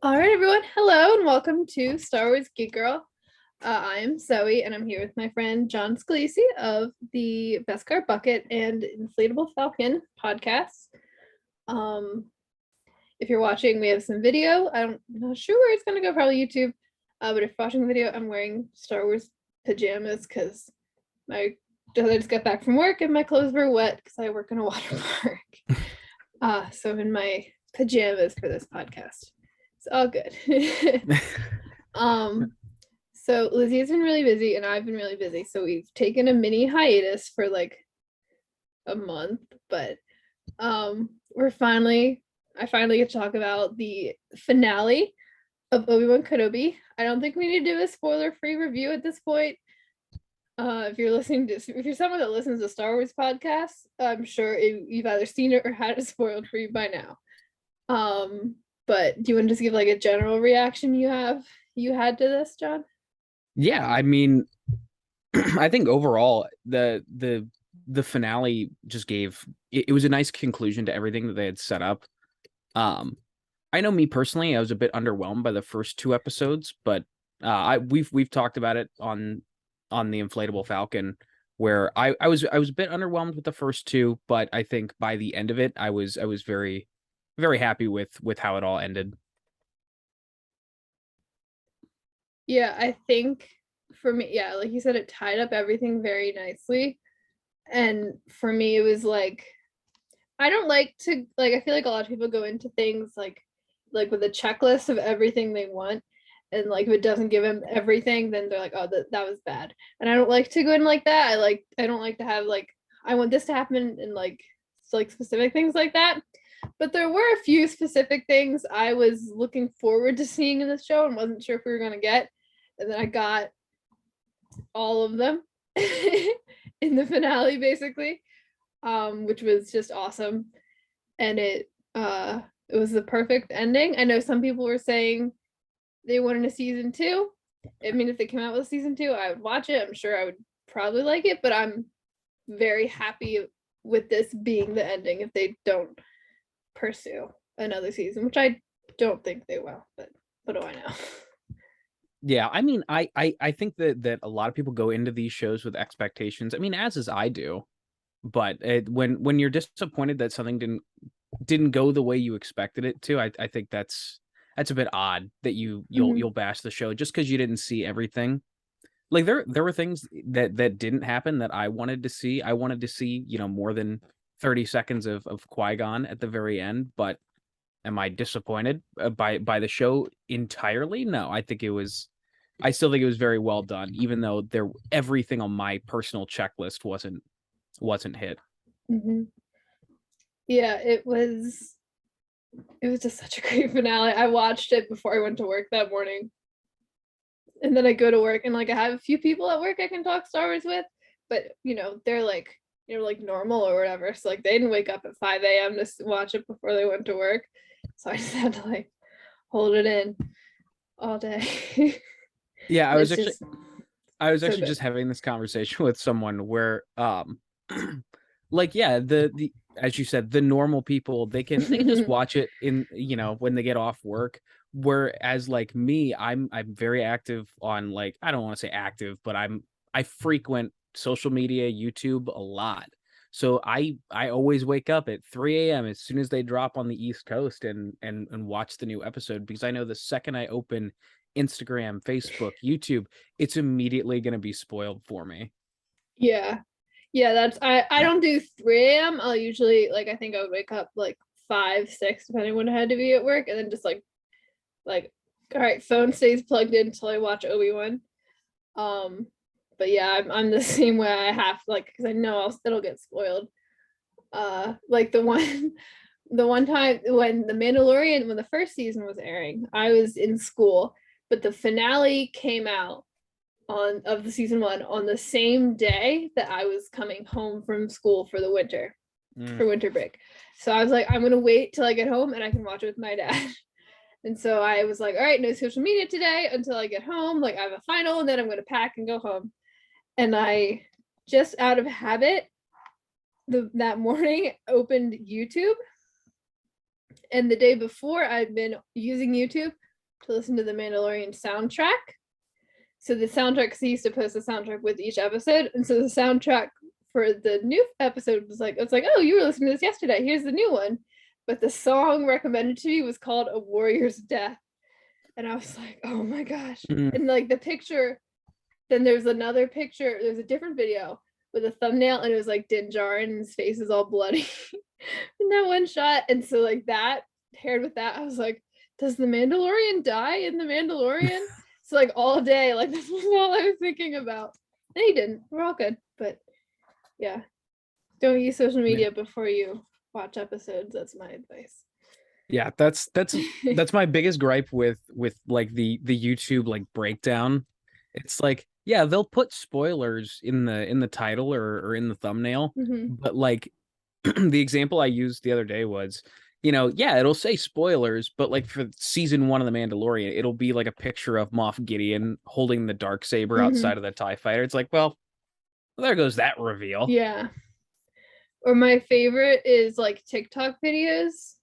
All right, everyone. Hello and welcome to Star Wars Geek Girl. I am Zoe and I'm here with my friend John Scalise of the Beskar Bucket and Inflatable Falcon podcasts. If you're watching, we have some video. I'm not sure where it's going to go, probably YouTube. But if you're watching the video, I'm wearing Star Wars pajamas because I just got back from work and my clothes were wet because I work in a water park. So I'm in my pajamas for this podcast. It's all good. So Lizzy's been really busy and I've been really busy. So we've taken a mini hiatus for like a month, but I finally get to talk about the finale of Obi-Wan Kenobi. I don't think we need to do a spoiler-free review at this point. If you're someone that listens to Star Wars podcasts, I'm sure you've either seen it or had it spoiled for you by now. But do you want to just give like a general reaction you had to this, John? Yeah, I mean, I think overall the finale just gave it was a nice conclusion to everything that they had set up. I know me personally, I was a bit underwhelmed by the first two episodes, but we've talked about it on the Inflatable Falcon, where I was a bit underwhelmed with the first two, but I think by the end of it, I was very very happy with how it all ended. Yeah, I think for me, yeah, like you said, it tied up everything very nicely. And for me, it was like, I don't like to, like, I feel like a lot of people go into things like with a checklist of everything they want. And like, if it doesn't give them everything, then they're like, oh, that was bad. And I don't like to go in like that. I don't like to have like, I want this to happen and like specific things like that. But there were a few specific things I was looking forward to seeing in this show and wasn't sure if we were going to get. And then I got all of them in the finale, basically, which was just awesome. And it was the perfect ending. I know some people were saying they wanted a season two. I mean, if they came out with season two, I would watch it. I'm sure I would probably like it, but I'm very happy with this being the ending if they don't pursue another season, which I don't think they will, but what do I know? Yeah, I mean, I think that a lot of people go into these shows with expectations. I mean, as I do, but when you're disappointed that something didn't go the way you expected it to, I think that's a bit odd that you'll bash the show just because you didn't see everything. Like there were things that didn't happen that I wanted to see. I wanted to see, more than 30 seconds of Qui-Gon at the very end, but am I disappointed by the show entirely? No, I still think it was very well done, even though everything on my personal checklist wasn't hit. Mm-hmm. Yeah, it was just such a great finale. I watched it before I went to work that morning. And then I go to work and like I have a few people at work I can talk Star Wars with, but they're like, like normal or whatever. So like they didn't wake up at 5 a.m. to watch it before they went to work. So I just had to like hold it in all day. Yeah, I was actually good. just having this conversation with someone where like yeah, the as you said, the normal people, they can just watch it in, when they get off work. Whereas like me, I'm very active on, like, I don't want to say active, but I frequent social media, YouTube a lot. So I always wake up at 3 a.m. as soon as they drop on the East Coast and watch the new episode, because I know the second I open Instagram, Facebook, YouTube, it's immediately going to be spoiled for me. Yeah. Yeah, that's I don't do 3 a.m. I'll usually like I think I would wake up like 5, 6, depending when I had to be at work, and then just like all right, phone stays plugged in until I watch Obi-Wan. But yeah, I'm the same way. I have like because I know it'll get spoiled. Like the one time when when the first season was airing, I was in school, but the finale came out of the season one on the same day that I was coming home from school for winter break. So I was like, I'm gonna wait till I get home and I can watch it with my dad. And so I was like, all right, no social media today until I get home. Like I have a final and then I'm gonna pack and go home. And I just out of habit that morning opened YouTube. And the day before I'd been using YouTube to listen to the Mandalorian soundtrack. So the soundtrack, because he used to post the soundtrack with each episode, and so the soundtrack for the new episode was like, it's like, oh, you were listening to this yesterday. Here's the new one. But the song recommended to me was called "A Warrior's Death," and I was like, oh my gosh. And like the picture, then there's another picture. There's a different video with a thumbnail, and it was like Din Djarin, and his face is all bloody in that one shot. And so like that paired with that, I was like, does the Mandalorian die in the Mandalorian? So like all day, like this was all I was thinking about. And he didn't. We're all good. But yeah, don't use social media before you watch episodes. That's my advice. Yeah, that's my biggest gripe with like the YouTube like breakdown. It's like, yeah, they'll put spoilers in the title or in the thumbnail, but like the example I used the other day was, yeah, it'll say spoilers, but like for season 1 of The Mandalorian, it'll be like a picture of Moff Gideon holding the darksaber outside of the TIE fighter. It's like, well, there goes that reveal. Yeah. Or my favorite is like TikTok videos,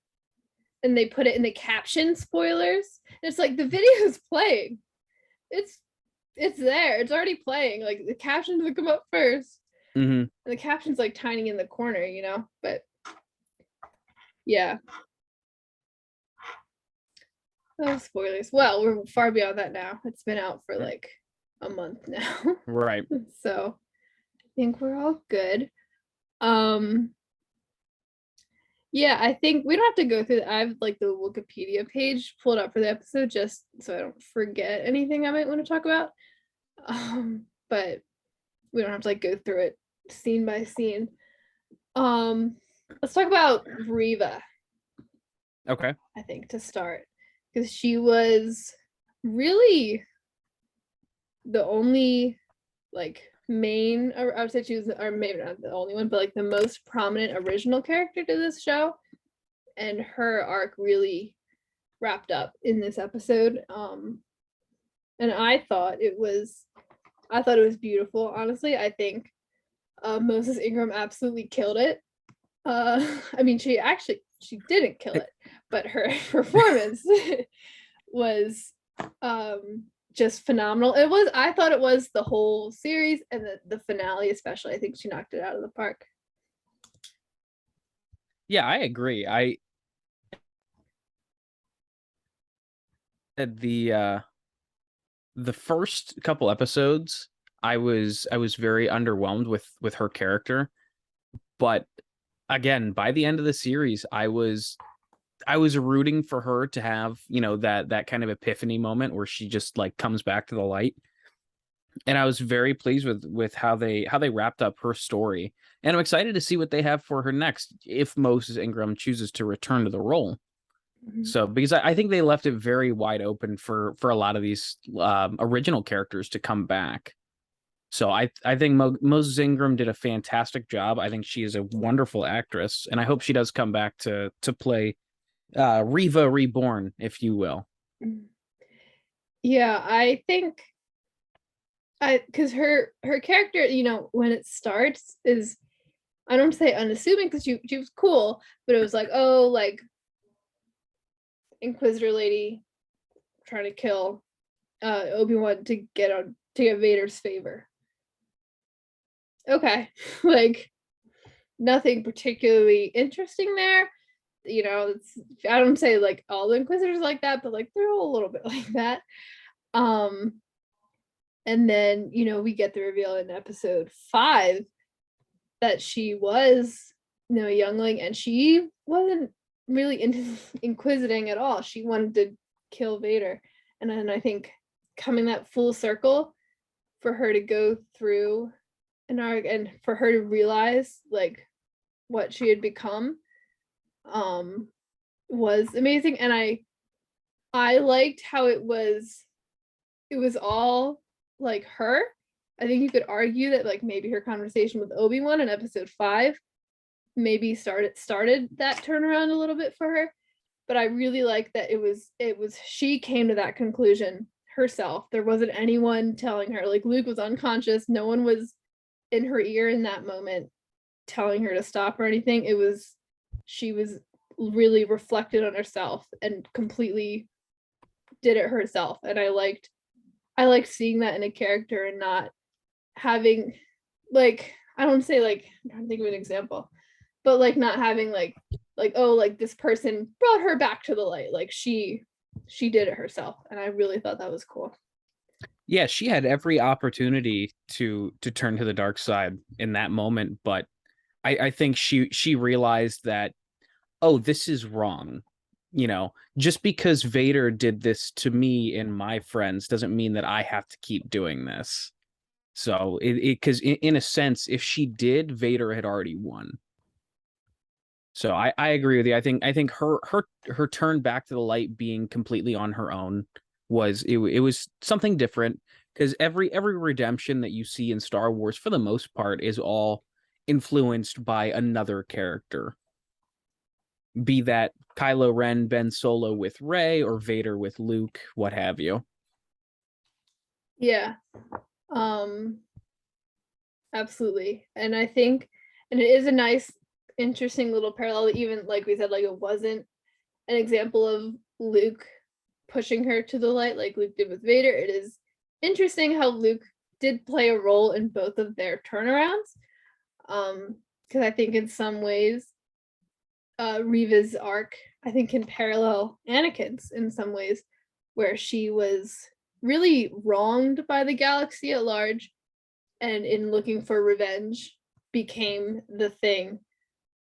and they put it in the caption spoilers. And it's like the video is playing. It's there. It's already playing. Like the captions would come up first. And the caption's like tiny in the corner, but yeah. Oh, spoilers. Well, we're far beyond that now. It's been out for like a month now. Right. So I think we're all good. Yeah, I think we don't have to go through I have like the Wikipedia page pulled up for the episode just so I don't forget anything I might want to talk about. But we don't have to like go through it scene by scene. Let's talk about Reva. Okay. I think to start, because she was really the only like main, I would say she was, or maybe not the only one, but like the most prominent original character to this show, and her arc really wrapped up in this episode. And I thought it was beautiful. Honestly, I think Moses Ingram absolutely killed it. I mean, she didn't kill it, but her performance was just phenomenal. I thought it was the whole series, and the finale especially. I think she knocked it out of the park. Yeah, I agree. The first couple episodes, I was very underwhelmed with her character, but again, by the end of the series, I was rooting for her to have, that kind of epiphany moment where she just like comes back to the light. And I was very pleased with how they wrapped up her story. And I'm excited to see what they have for her next if Moses Ingram chooses to return to the role. So, because I think they left it very wide open for a lot of these original characters to come back. So I think Moses Ingram did a fantastic job. I think she is a wonderful actress, and I hope she does come back to play Reva Reborn, if you will. Yeah, I think because her character, when it starts is, I don't say unassuming because she was cool, but it was like, oh, like Inquisitor lady trying to kill Obi-Wan to get Vader's favor. Okay, like nothing particularly interesting there. I don't say like all the Inquisitors like that, but like they're all a little bit like that. And then we get the reveal in episode 5 that she was a youngling, and she wasn't really into inquisiting at all. She wanted to kill Vader. And then I think coming that full circle for her to go through an arc and for her to realize like what she had become was amazing. And I liked how it was all like her. I think you could argue that like maybe her conversation with Obi-Wan in episode 5 maybe started that turnaround a little bit for her, but I really like that it was she came to that conclusion herself. There wasn't anyone telling her. Like Luke was unconscious, no one was in her ear in that moment telling her to stop or anything. She was really reflected on herself and completely did it herself. And I liked seeing that in a character and not having like, I don't say like, I'm trying to think of an example, but like not having like oh, like this person brought her back to the light, like she did it herself. And I really thought that was cool. Yeah, she had every opportunity to turn to the dark side in that moment, but I think she realized that, oh, this is wrong. Just because Vader did this to me and my friends doesn't mean that I have to keep doing this. So because in a sense, if she did, Vader had already won. So I agree with you. I think her turn back to the light being completely on her own it was something different, because every redemption that you see in Star Wars for the most part is all influenced by another character. Be that Kylo Ren, Ben Solo with Rey, or Vader with Luke, what have you. Yeah. Absolutely. And I think, and it is a nice, interesting little parallel, even like we said, like it wasn't an example of Luke pushing her to the light like Luke did with Vader. It is interesting how Luke did play a role in both of their turnarounds. Because I think in some ways, Reva's arc, I think, can parallel Anakin's in some ways, where she was really wronged by the galaxy at large, and in looking for revenge became the thing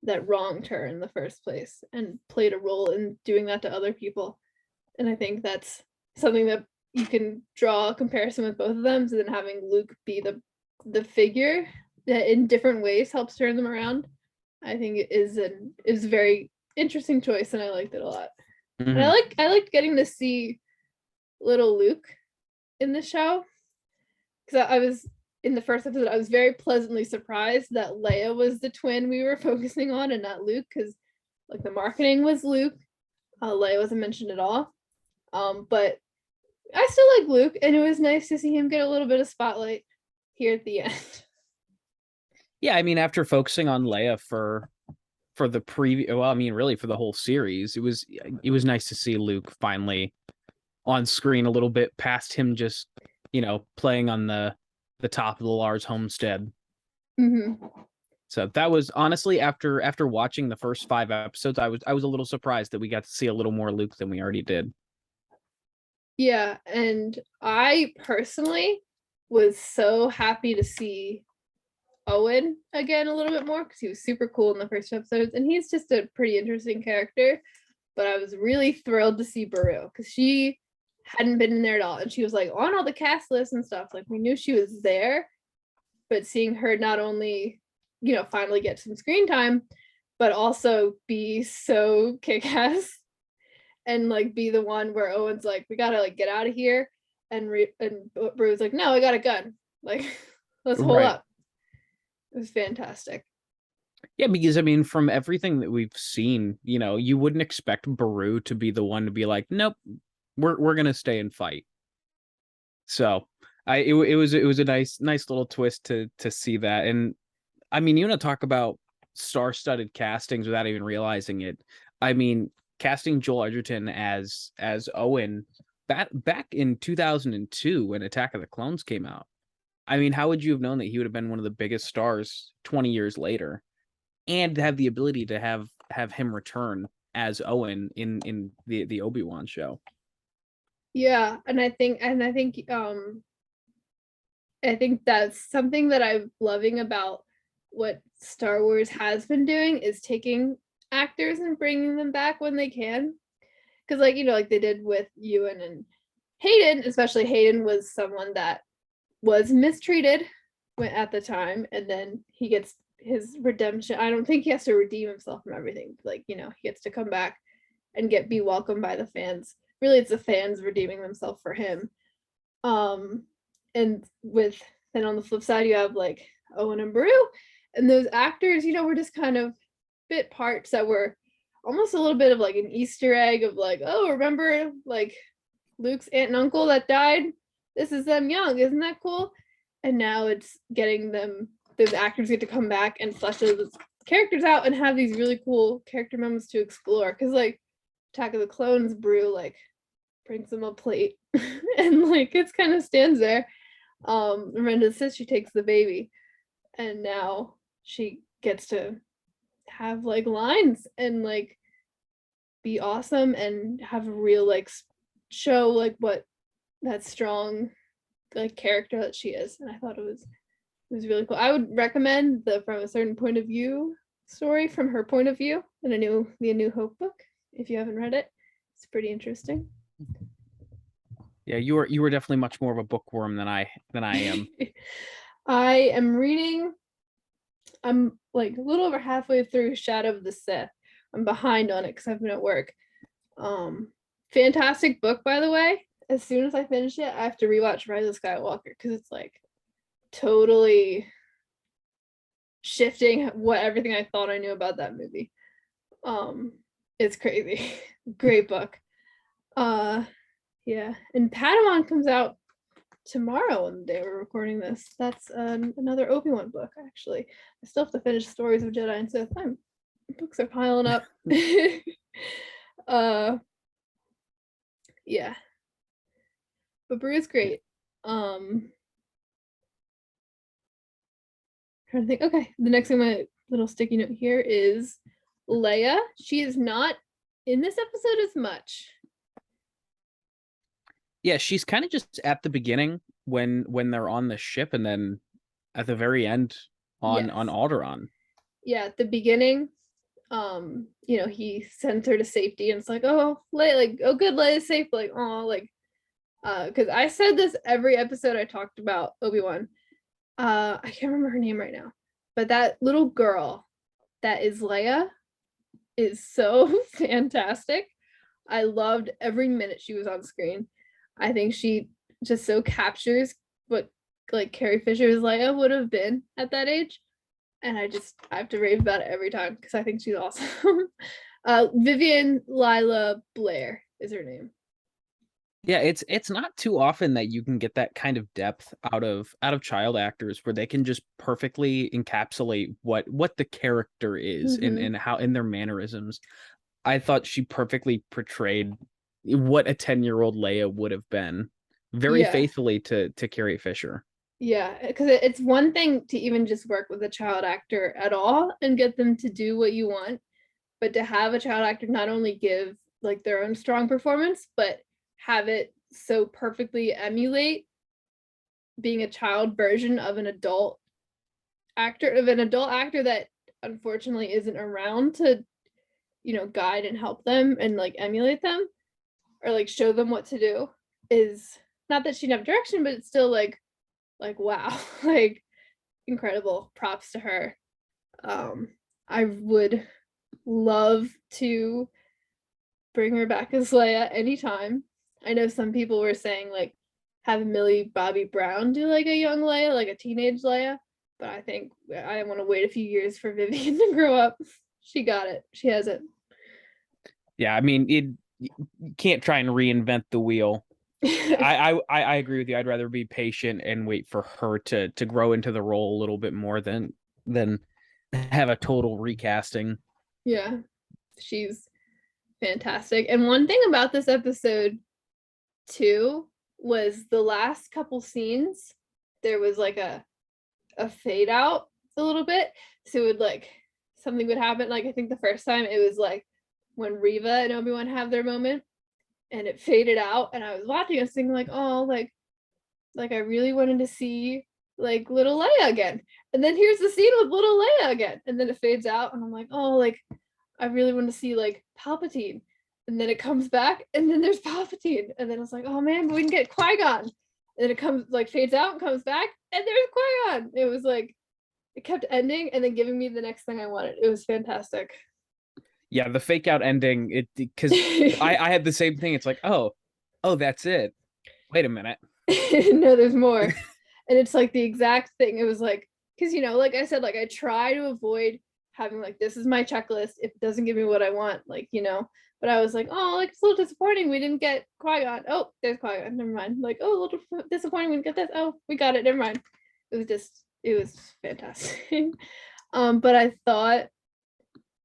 that wronged her in the first place and played a role in doing that to other people. And I think that's something that you can draw a comparison with both of them. So then having Luke be the figure that in different ways helps turn them around, I think it is a very interesting choice, and I liked it a lot. Mm-hmm. And I liked getting to see little Luke in the show, because I was in the first episode, I was very pleasantly surprised that Leia was the twin we were focusing on and not Luke, because like the marketing was Luke. Leia wasn't mentioned at all. But I still like Luke, and it was nice to see him get a little bit of spotlight here at the end. Yeah, I mean, after focusing on Leia for the really for the whole series, it was nice to see Luke finally on screen a little bit, past him just, playing on the top of the Lars homestead. Mm-hmm. So that was honestly, after watching the first 5 episodes, I was a little surprised that we got to see a little more Luke than we already did. Yeah, and I personally was so happy to see Owen again a little bit more, because he was super cool in the first episodes, and he's just a pretty interesting character. But I was really thrilled to see Beru, because she hadn't been in there at all, and she was like on all the cast lists and stuff. Like, we knew she was there, but seeing her not only, finally get some screen time, but also be so kick-ass and like be the one where Owen's like, we gotta like get out of here, and Beru's like, no, I got a gun, like let's hold up. It was fantastic. Yeah, because I mean, from everything that we've seen, you wouldn't expect Beru to be the one to be like, nope, we're gonna stay and fight. So it was a nice little twist to see that. And I mean, you want to talk about star-studded castings without even realizing it. I mean, casting Joel Edgerton as Owen back in 2002 when Attack of the Clones came out. I mean, how would you have known that he would have been one of the biggest stars 20 years later, and have the ability to have him return as Owen in the Obi-Wan show? Yeah, and I think that's something that I'm loving about what Star Wars has been doing, is taking actors and bringing them back when they can. Because like like they did with Ewan and Hayden, especially Hayden was someone that was mistreated at the time, and then he gets his redemption. I don't think he has to redeem himself from everything. Like, he gets to come back and be welcomed by the fans. Really, it's the fans redeeming themselves for him. And then on the flip side, you have like Owen and Beru, and those actors, were just kind of bit parts that were almost a little bit of like an Easter egg of like, oh, remember like Luke's aunt and uncle that died? This is them young, isn't that cool? And now it's getting those actors get to come back and flesh those characters out and have these really cool character moments to explore. Because like Attack of the Clones, Beru like brings him a plate and like it's kind of stands there. Miranda says she takes the baby and now she gets to have like lines and like be awesome and have a real like show like what that strong like character that she is. And I thought it was really cool. I would recommend the From a Certain Point of View story from her point of view in the A New Hope book. If you haven't read it, it's pretty interesting. Yeah, you were definitely much more of a bookworm than I am. I am reading. I'm like a little over halfway through Shadow of the Sith. I'm behind on it because I've been at work. Fantastic book, by the way. As soon as I finish it, I have to rewatch Rise of Skywalker because it's like totally shifting everything I thought I knew about that movie. It's crazy. Great book. Yeah, and Padawan comes out tomorrow on the day we're recording this. That's another Obi-Wan book, actually. I still have to finish Stories of Jedi and Sith. Books are piling up. Yeah. But Brew is great. Trying to think. Okay, the next thing, my little sticky note here is Leia. She is not in this episode as much. Yeah, she's kind of just at the beginning when they're on the ship, and then at the very end on Alderaan. Yeah, at the beginning, he sends her to safety, and it's like, oh, Leia, like, oh, good, Leia's safe. Like, oh, like, because I said this every episode I talked about Obi-Wan. I can't remember her name right now, but that little girl that is Leia is so fantastic. I loved every minute she was on screen. I think she just so captures what like Carrie Fisher's Leia would have been at that age. And I have to rave about it every time because I think she's awesome. Vivian Lila Blair is her name. Yeah, it's not too often that you can get that kind of depth out of child actors where they can just perfectly encapsulate what the character is and how in their mannerisms. I thought she perfectly portrayed what a 10-year-old Leia would have been very faithfully to Carrie Fisher. Yeah, because it's one thing to even just work with a child actor at all and get them to do what you want, but to have a child actor not only give like their own strong performance, but have it so perfectly emulate being a child version of an adult actor that unfortunately isn't around to, guide and help them and like emulate them or like show them what to do is not that she didn't have direction, but it's still like wow, like incredible. Props to her. I would love to bring her back as Leia anytime. I know some people were saying like have Millie Bobby Brown do like a young Leia, like a teenage Leia, but I think I want to wait a few years for Vivian to grow up. She got it. She has it. Yeah, I mean, you can't try and reinvent the wheel. I agree with you. I'd rather be patient and wait for her to grow into the role a little bit more than have a total recasting. Yeah, she's fantastic. And one thing about this episode too was the last couple scenes, there was like a fade out a little bit. So it would like something would happen. Like I think the first time it was like when Reva and Obi-Wan have their moment and it faded out and I was watching and thinking like, oh, like I really wanted to see like little Leia again. And then here's the scene with little Leia again. And then it fades out and I'm like, oh, like I really want to see like Palpatine. And then it comes back and then there's Palpatine. And then it's like, oh man, but we can get Qui-Gon. And then it comes like fades out and comes back and there's Qui-Gon. It was like, it kept ending and then giving me the next thing I wanted. It was fantastic. Yeah, the fake out ending, because I had the same thing. It's like, oh, that's it. Wait a minute. No, there's more. And it's like the exact thing. It was like, because like I said, like I try to avoid having like this is my checklist. If it doesn't give me what I want, like, but I was like, oh, like it's a little disappointing. We didn't get Qui-Gon. Oh, there's Qui-Gon. Never mind. Like, oh, a little disappointing. We didn't get this. Oh, we got it. Never mind. It was fantastic. But I thought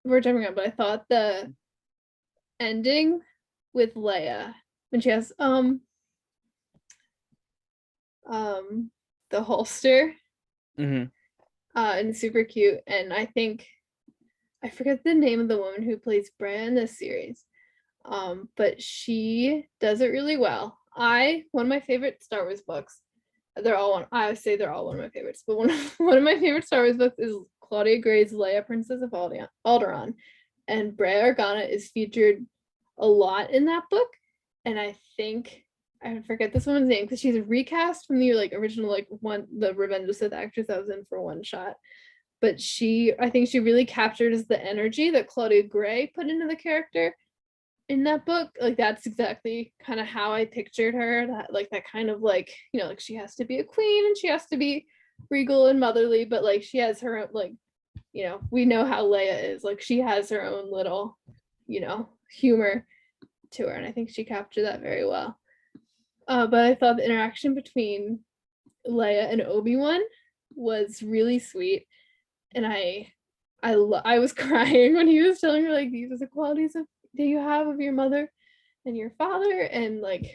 we're jumping around, but I thought the ending with Leia, when she has the holster. Mm-hmm. And super cute. And I think I forget the name of the woman who plays Bran in this series. But she does it really well. One of my favorite Star Wars books. I say they're all one of my favorites, but one of my favorite Star Wars books is Claudia Gray's Leia, Princess of Alderaan. And Brea Organa is featured a lot in that book. And I forget this woman's name because she's a recast from the original the Revenge of the Sith actress that was in for one shot. But I think she really captures the energy that Claudia Gray put into the character in that book. Like that's exactly kind of how I pictured her. That kind of she has to be a queen and she has to be regal and motherly, but she has her own we know how Leia is. She has her own little, humor to her, and I think she captured that very well. But I thought the interaction between Leia and Obi-Wan was really sweet, and I was crying when he was telling her these are the qualities that you have of your mother and your father, and I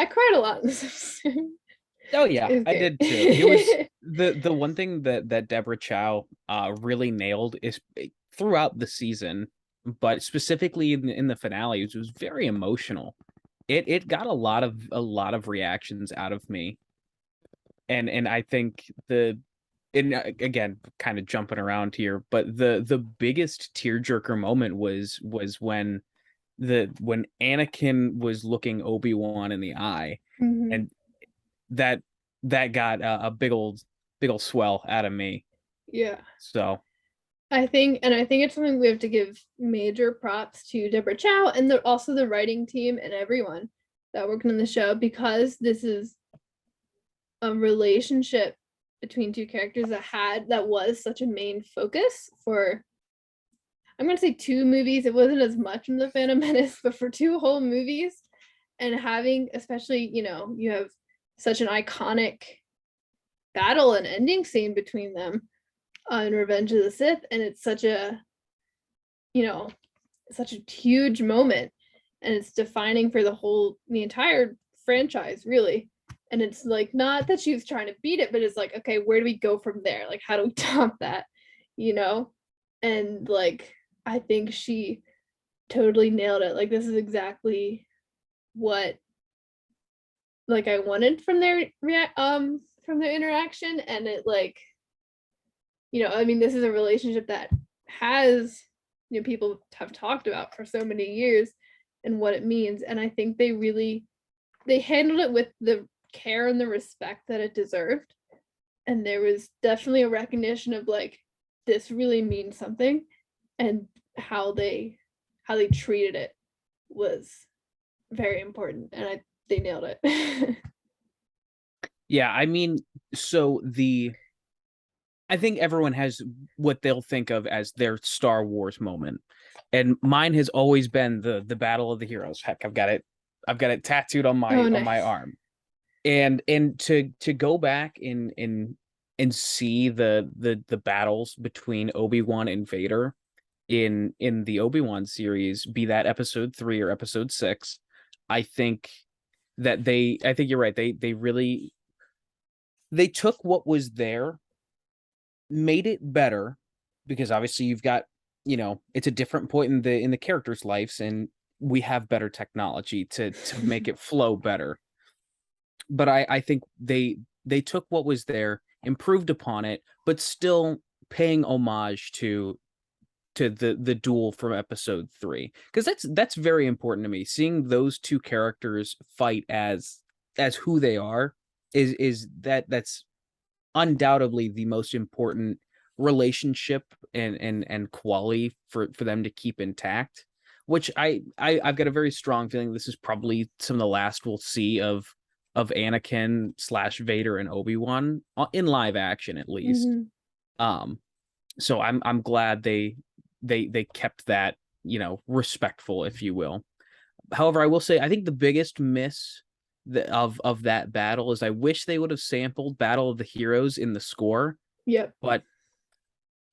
cried a lot in this episode. Oh yeah, I did too. It was the one thing that Deborah Chow really nailed is throughout the season, but specifically in the finale, it was very emotional. It got a lot of reactions out of me, and I think again, kind of jumping around here, but the biggest tearjerker moment was when Anakin was looking Obi-Wan in the eye, mm-hmm. and that got a big old swell out of me. Yeah. So I think it's something we have to give major props to Deborah Chow and also the writing team and everyone that worked on the show, because this is a relationship between two characters that was such a main focus for, I'm going to say 2 movies. It wasn't as much in The Phantom Menace, but for 2 whole movies, and having, especially, you have such an iconic battle and ending scene between them in Revenge of the Sith, and it's such a huge moment, and it's defining for the entire franchise, really. And it's not that she was trying to beat it, but it's okay, where do we go from there? How do we top that? And I think she totally nailed it. This is exactly what I wanted from their interaction. And it this is a relationship that has, people have talked about for so many years and what it means. And I think they handled it with the care and the respect that it deserved. And there was definitely a recognition of this really means something, and how they treated it was very important, and they nailed it. yeah, so I think everyone has what they'll think of as their Star Wars moment, and mine has always been the Battle of the Heroes. Heck, I've got it tattooed on my nice. on my arm, and to go back and see the battles between Obi-Wan and Vader in the Obi-Wan series, be that episode 3 or episode 6, I think you're right. They took what was there, made it better, because obviously you've got, it's a different point in the characters' lives, and we have better technology to make it flow better. But I think they took what was there, improved upon it, but still paying homage to the duel from episode 3, because that's very important to me. Seeing those 2 characters fight as who they are that's undoubtedly the most important relationship and quality for them to keep intact, which I've got a very strong feeling this is probably some of the last we'll see of Anakin / Vader and Obi-Wan in live action, at least. Mm-hmm. So I'm glad they kept that, respectful, if you will. However, I will say I think the biggest miss of that battle is I wish they would have sampled Battle of the Heroes in the score. Yep. But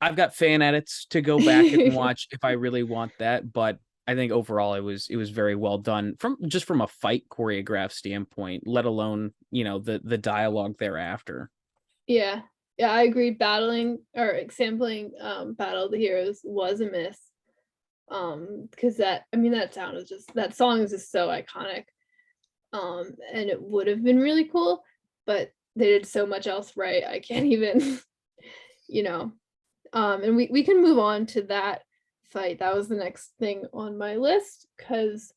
I've got fan edits to go back and watch if I really want that. But I think overall it was very well done from a fight choreograph standpoint, let alone, the dialogue thereafter. Yeah. Yeah, I agree. Battling or sampling Battle of the Heroes was a miss. Because that song is just so iconic. And it would have been really cool, but they did so much else right. I can't even, and we can move on to that fight. That was the next thing on my list, because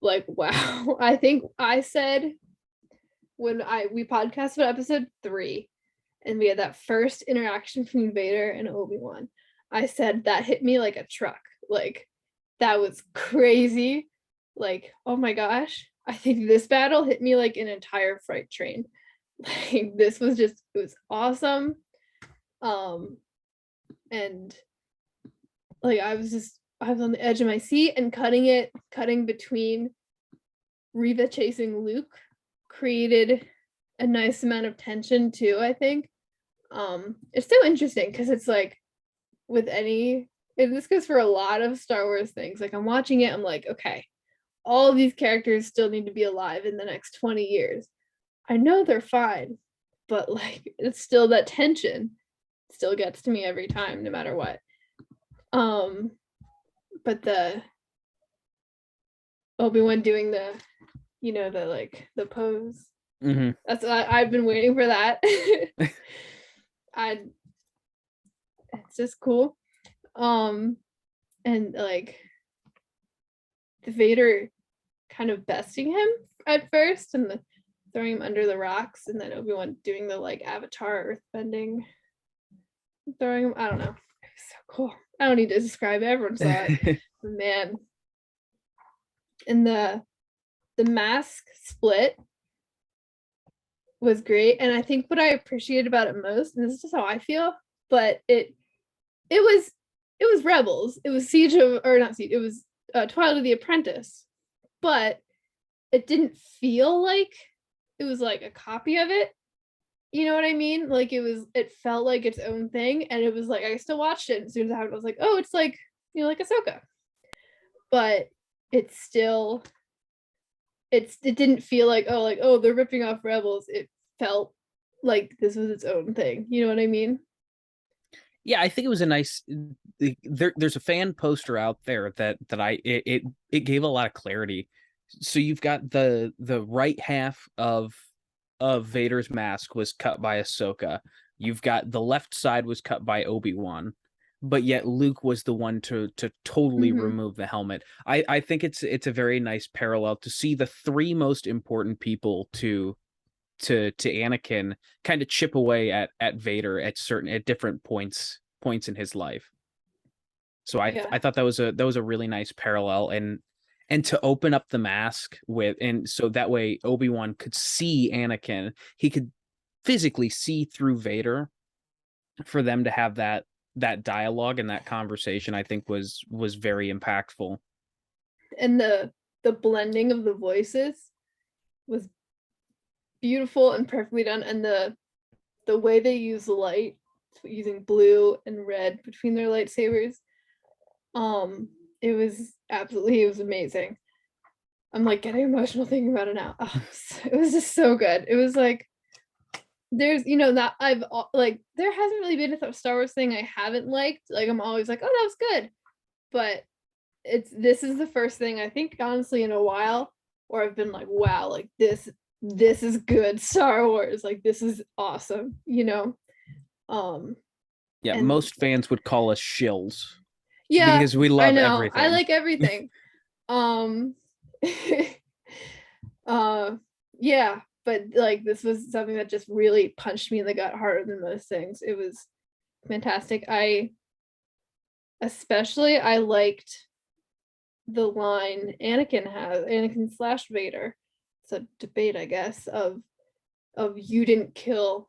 wow, I think I said when we podcasted episode 3 and we had that first interaction between Vader and Obi-Wan, I said that hit me like a truck. That was crazy. Oh my gosh, I think this battle hit me like an entire freight train. This was it was awesome. And I was on the edge of my seat, and cutting between Reva chasing Luke created a nice amount of tension too, I think. It's so interesting because it's and this goes for a lot of Star Wars things. I'm watching it, I'm like, okay, all of these characters still need to be alive in the next 20 years. I know they're fine, but it's still that tension still gets to me every time, no matter what. But the Obi-Wan doing the pose. Mm-hmm. That's I've been waiting for that. It's just cool. And the Vader kind of besting him at first, and throwing him under the rocks, and then Obi-Wan doing the Avatar earthbending, throwing him. I don't know. It was so cool. I don't need to describe it. Everyone saw it. Man. And the mask split was great. And I think what I appreciated about it most, and this is just how I feel, but it was Rebels. It was it was Twilight of the Apprentice. But it didn't feel like it was a copy of it. You know what I mean? It felt like its own thing, and it was I still watched it, and as soon as it happened, I was like, oh, it's like Ahsoka. But it's still, it didn't feel oh, they're ripping off Rebels. It felt like this was its own thing. You know what I mean? Yeah, I think it was a nice. There's a fan poster out there that it gave a lot of clarity. So you've got the right half of Vader's mask was cut by Ahsoka. You've got the left side was cut by Obi-Wan, but yet Luke was the one to totally remove the helmet. I think it's a very nice parallel to see the 3 most important people to Anakin kind of chip away at Vader at different points in his life. So I thought that was a really nice parallel, and to open up the mask and so that way Obi-Wan could see Anakin, he could physically see through Vader, for them to have that dialogue and that conversation, I think was very impactful. And the blending of the voices was beautiful and perfectly done, and the way they use light, using blue and red between their lightsabers, it was amazing. I'm getting emotional thinking about it now. Oh, it was just so good. It was there's that I've there hasn't really been a Star Wars thing I haven't liked. I'm always oh, that was good, but this is the first thing I think honestly in a while where I've been wow, this is good Star Wars. This is awesome. Yeah, most fans would call us shills. Yeah, because we love I know. everything. I like everything. Yeah, but this was something that just really punched me in the gut harder than most things. It was fantastic. I liked the line Anakin / Vader. It's a debate, I guess, of you didn't kill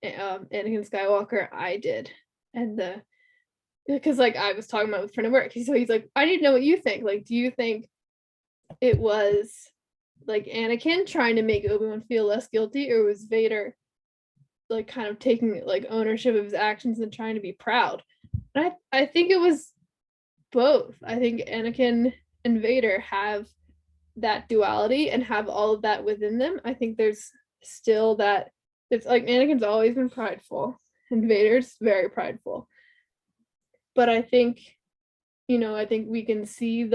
Anakin Skywalker, I did. And because I was talking about with a friend at work, so he's I need to know what you think. Do you think it was Anakin trying to make Obi-Wan feel less guilty, or was Vader kind of taking ownership of his actions and trying to be proud? And I think it was both. I think Anakin and Vader have that duality and have all of that within them. I think there's still that. It's like Anakin's always been prideful and Vader's very prideful. But I think, I think we can see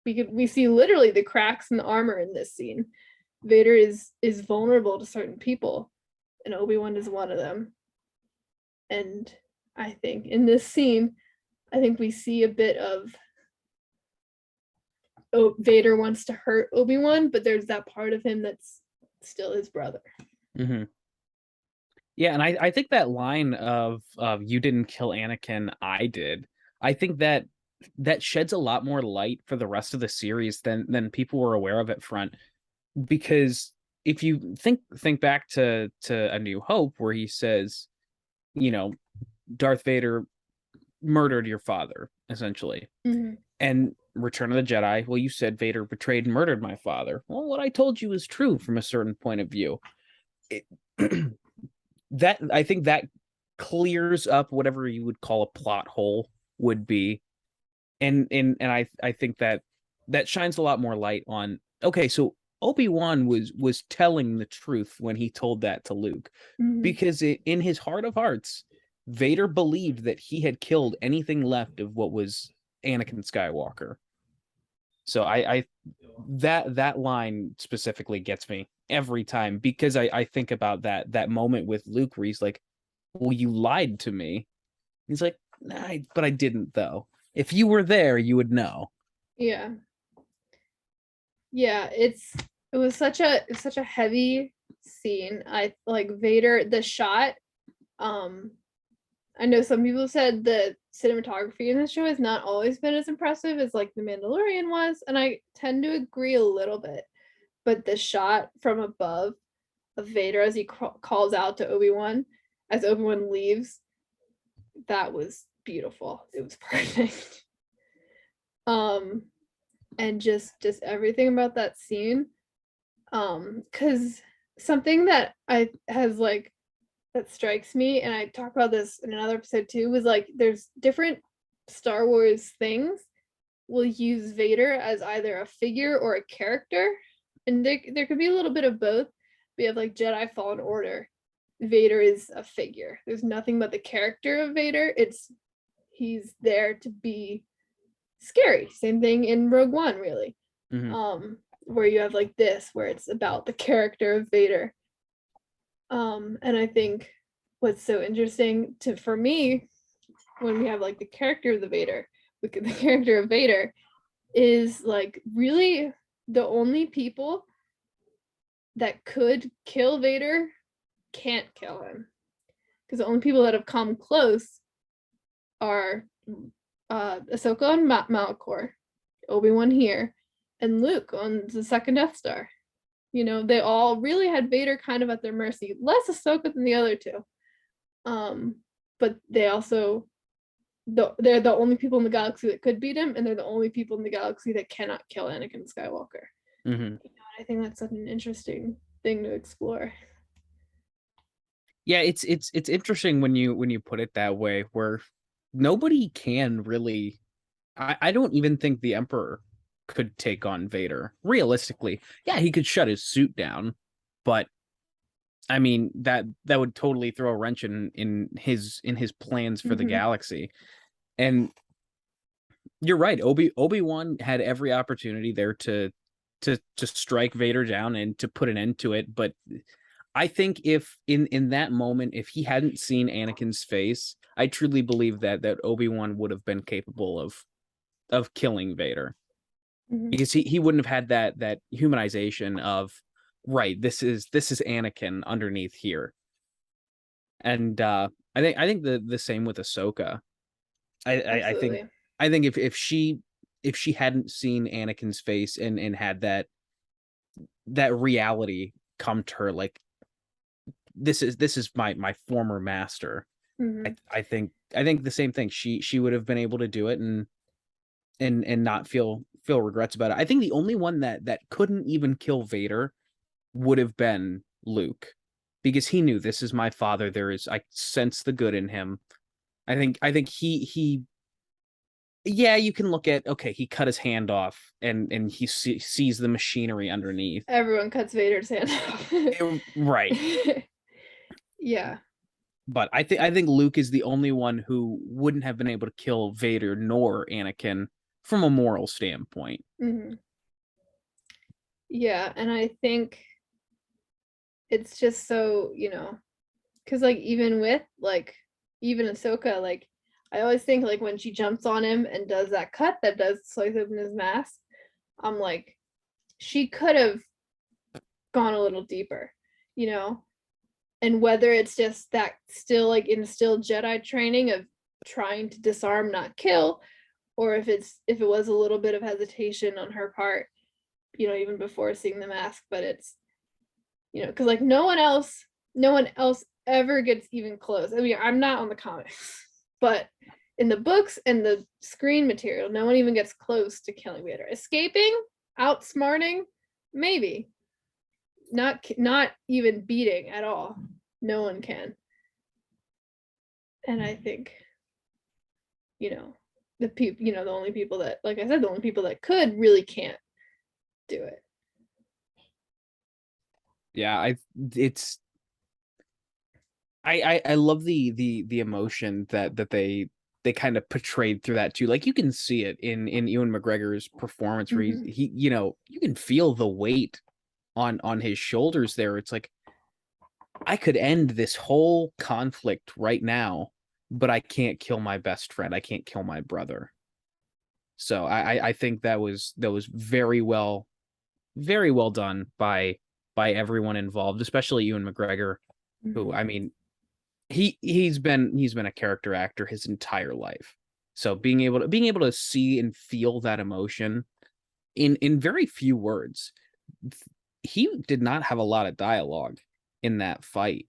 we see literally the cracks in the armor in this scene. Vader is vulnerable to certain people, and Obi-Wan is one of them. And I think in this scene, I think we see a bit of Vader wants to hurt Obi-Wan, but there's that part of him that's still his brother. Mm-hmm. Yeah, and I think that line of "You didn't kill Anakin, I did." I think that sheds a lot more light for the rest of the series than people were aware of at front. Because if you think back to A New Hope, where he says, Darth Vader murdered your father, essentially. Mm-hmm. And Return of the Jedi, well, you said Vader betrayed and murdered my father. Well, what I told you is true from a certain point of view. That I think that clears up whatever you would call a plot hole would be. And I think that shines a lot more light on, okay, so Obi-Wan was telling the truth when he told that to Luke. Mm-hmm. Because in his heart of hearts, Vader believed that he had killed anything left of what was Anakin Skywalker. So I that line specifically gets me every time, because I think about that moment with Luke where he's like, well, you lied to me. He's like, nah, but I didn't, though. If you were there, you would know. Yeah. It was such a heavy scene. I like Vader, the shot. I know some people said the cinematography in this show has not always been as impressive as like The Mandalorian was, and I tend to agree a little bit. But the shot from above of Vader as he calls out to Obi-Wan as Obi-Wan leaves, that was beautiful. It was perfect. And just everything about that scene, because something that that strikes me, and I talk about this in another episode too, was like there's different Star Wars things will use Vader as either a figure or a character, and there could be a little bit of both. We have like Jedi Fallen Order. Vader is a figure. There's nothing but the character of Vader. He's there to be scary. Same thing in Rogue One, really. Mm-hmm. Where you have like this, where it's about the character of Vader. And I think what's so interesting for me, when we have like the character of the character of Vader is like really the only people that could kill Vader can't kill him. Because the only people that have come close are Ahsoka on Malachor, Obi-Wan here, and Luke on the second Death Star. They all really had Vader kind of at their mercy, less Ahsoka than the other two. But they also, they're the only people in the galaxy that could beat him, and they're the only people in the galaxy that cannot kill Anakin Skywalker. Mm-hmm. I think that's such an interesting thing to explore. Yeah, it's interesting when you put it that way, where nobody can really. I don't even think the Emperor could take on Vader realistically. Yeah, he could shut his suit down, but I mean that would totally throw a wrench in his plans for the galaxy. And you're right, Obi-Wan had every opportunity there to strike Vader down and to put an end to it, but I think if in that moment, if he hadn't seen Anakin's face, I truly believe that Obi-Wan would have been capable of killing Vader. Because he wouldn't have had that humanization of, right, this is Anakin underneath here. And I think the same with Ahsoka. I think if she hadn't seen Anakin's face and had that reality come to her, like, this is my former master. I think the same thing. She would have been able to do it and not feel regrets about it. I think the only one that couldn't even kill Vader would have been Luke, because he knew, this is my father. I sense the good in him. I think he yeah, you can look at, okay, he cut his hand off and he sees the machinery underneath. Everyone cuts Vader's hand off. Right. Yeah. But I think Luke is the only one who wouldn't have been able to kill Vader nor Anakin from a moral standpoint. Mm-hmm. Yeah, and I think it's just so, because like even with like even Ahsoka, like I always think like when she jumps on him and does that cut that does slice open his mask, I'm like, she could have gone a little deeper, and whether it's just that still like instilled Jedi training of trying to disarm, not kill, or if it was a little bit of hesitation on her part, even before seeing the mask, but it's because like no one else ever gets even close. I mean, I'm not on the comics, but in the books and the screen material, no one even gets close to killing Vader. Escaping, outsmarting, maybe. Not even beating at all. No one can. And I think, the people, the only people that, like I said, the only people that could really can't do it. Yeah, I love the emotion that they kind of portrayed through that too. Like you can see it in Ewan McGregor's performance where he you can feel the weight on his shoulders there. It's like, I could end this whole conflict right now, but I can't kill my best friend. I can't kill my brother. So I think that was very well done by everyone involved, especially Ewan McGregor, who, I mean, he's been a character actor his entire life. So being able to see and feel that emotion in very few words. He did not have a lot of dialogue in that fight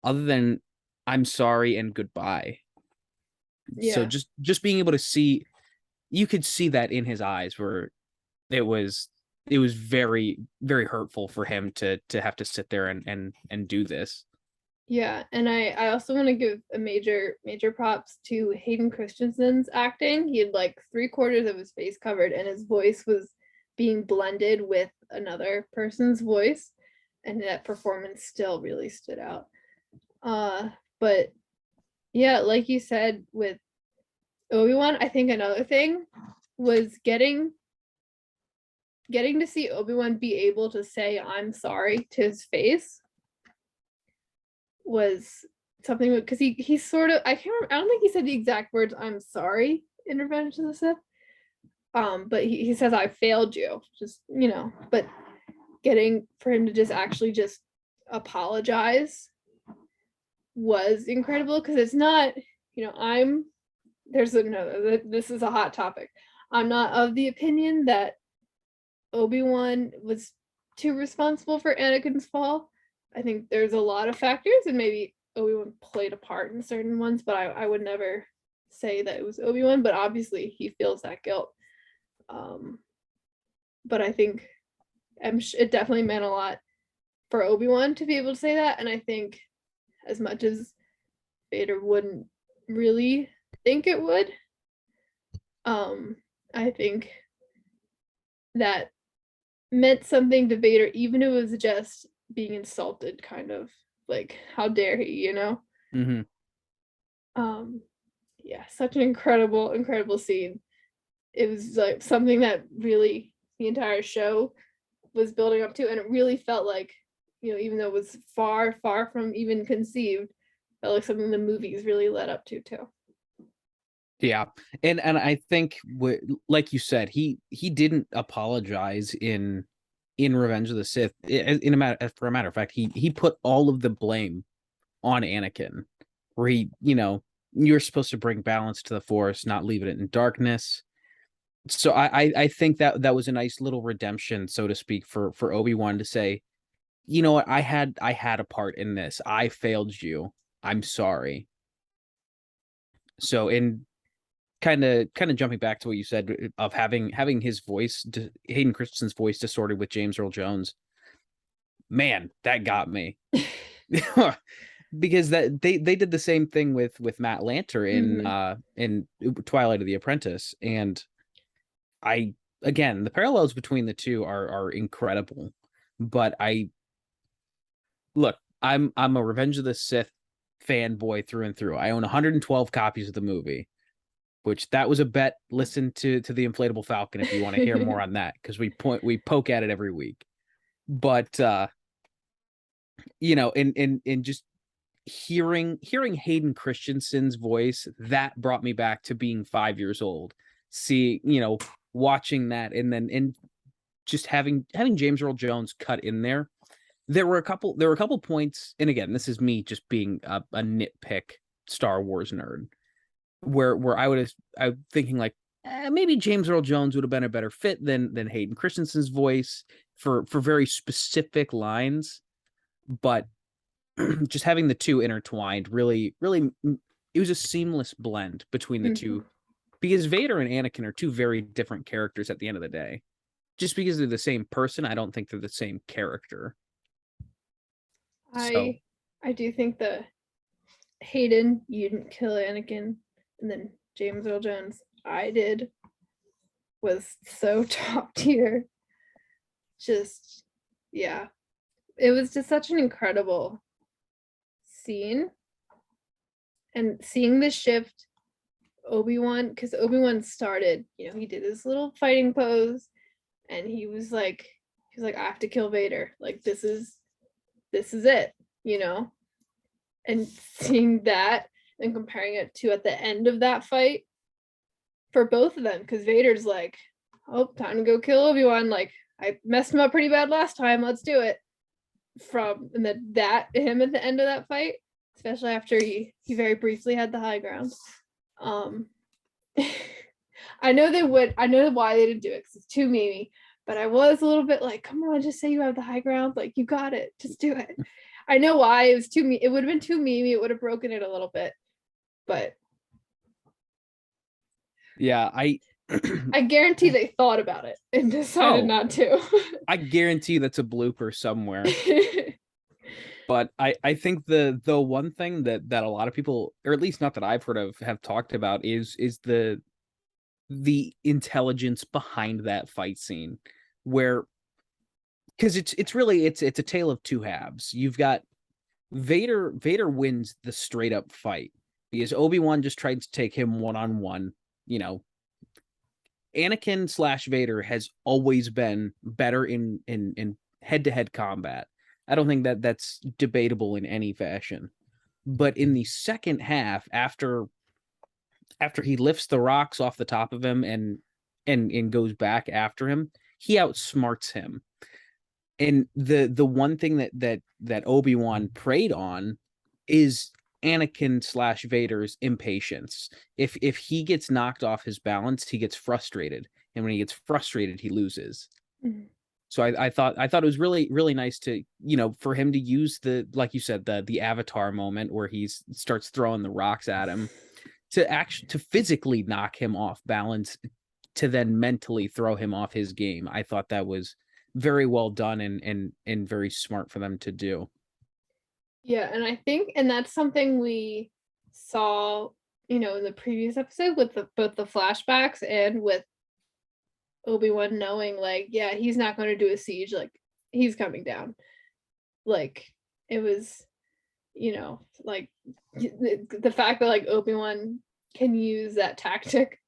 other than "I'm sorry" and "goodbye." Yeah. So just being able to see, you could see that in his eyes where it was very, very hurtful for him to have to sit there and do this. Yeah, and I also want to give a major props to Hayden Christensen's acting. He had like 3/4 of his face covered, and his voice was being blended with another person's voice, and that performance still really stood out. But yeah, like you said with Obi-Wan, I think another thing was getting to see Obi-Wan be able to say "I'm sorry" to his face was something, because he sort of, I can't remember, I don't think he said the exact words "I'm sorry" in Revenge of the Sith, but he says "I failed you," just but getting for him to just actually just apologize was incredible, because it's not, this is a hot topic. I'm not of the opinion that Obi-Wan was too responsible for Anakin's fall. I think there's a lot of factors, and maybe Obi-Wan played a part in certain ones, but I would never say that it was Obi-Wan, but obviously he feels that guilt. But I think it definitely meant a lot for Obi-Wan to be able to say that, and I think as much as Vader wouldn't really think it would, I think that meant something to Vader, even if it was just being insulted, kind of like, how dare he, Mm-hmm. Yeah, such an incredible scene. It was like something that really the entire show was building up to, and it really felt like, even though it was far from even conceived, felt like something the movies really led up to too. Yeah, and I think like you said, he didn't apologize in Revenge of the Sith. For a matter of fact, he put all of the blame on Anakin, where you're supposed to bring balance to the Force, not leave it in darkness. So I think that was a nice little redemption, so to speak, for Obi-Wan to say, you know what, I had a part in this. I failed you. I'm sorry. So in kind of jumping back to what you said of having his voice, Hayden Christensen's voice distorted with James Earl Jones, man, that got me. because that they did the same thing with Matt Lanter in Twilight of the Apprentice, and I again the parallels between the two are incredible. But I'm a Revenge of the Sith fanboy through and through. I own 112 copies of the movie, which that was a bet. Listen to the Inflatable Falcon if you want to hear more on that, because we poke at it every week. But in just hearing Hayden Christensen's voice, that brought me back to being 5 years old. See, watching that, and just having James Earl Jones cut in there. There were a couple points, and again, this is me just being a nitpick Star Wars nerd, where I'm thinking like maybe James Earl Jones would have been a better fit than Hayden Christensen's voice for very specific lines, but just having the two intertwined really it was a seamless blend between the two, because Vader and Anakin are two very different characters at the end of the day. Just because they're the same person, I don't think they're the same character. I do think that Hayden, you didn't kill Anakin, and then James Earl Jones, I did, was so top tier. Just, yeah. It was just such an incredible scene. And seeing the shift, Obi-Wan, because Obi-Wan started, he did his little fighting pose, and he was like, I have to kill Vader. Like, this is it, and seeing that and comparing it to at the end of that fight for both of them, because Vader's like, oh, time to go kill Obi-Wan, like, I messed him up pretty bad last time, let's do it. And that him at the end of that fight, especially after he very briefly had the high ground. I know why they didn't do it, because it's too memey, but I was a little bit like, come on, just say you have the high ground, like, you got it, just do it. I know why it was it would have been too memey, it would have broken it a little bit, but yeah, I guarantee they thought about it and decided not to. I guarantee that's a blooper somewhere. But I think the one thing that a lot of people, or at least not that I've heard of, have talked about is the intelligence behind that fight scene, where, because it's really a tale of two halves. You've got Vader wins the straight up fight because Obi-Wan just tried to take him one-on-one. Anakin / Vader has always been better in head-to-head combat. I don't think that's debatable in any fashion. But in the second half, after he lifts the rocks off the top of him and goes back after him, he outsmarts him. And the one thing that Obi-Wan preyed on is Anakin / Vader's impatience. If he gets knocked off his balance, he gets frustrated, and when he gets frustrated, he loses. Mm-hmm. So I thought it was really, really nice to, for him to use like you said, the Avatar moment where he starts throwing the rocks at him to physically knock him off balance, to then mentally throw him off his game. I thought that was very well done and very smart for them to do. Yeah, and I think, and that's something we saw, in the previous episode with both the flashbacks and with Obi-Wan knowing, like, yeah, he's not going to do a siege, like, he's coming down. Like, it was, like, the fact that, like, Obi-Wan can use that tactic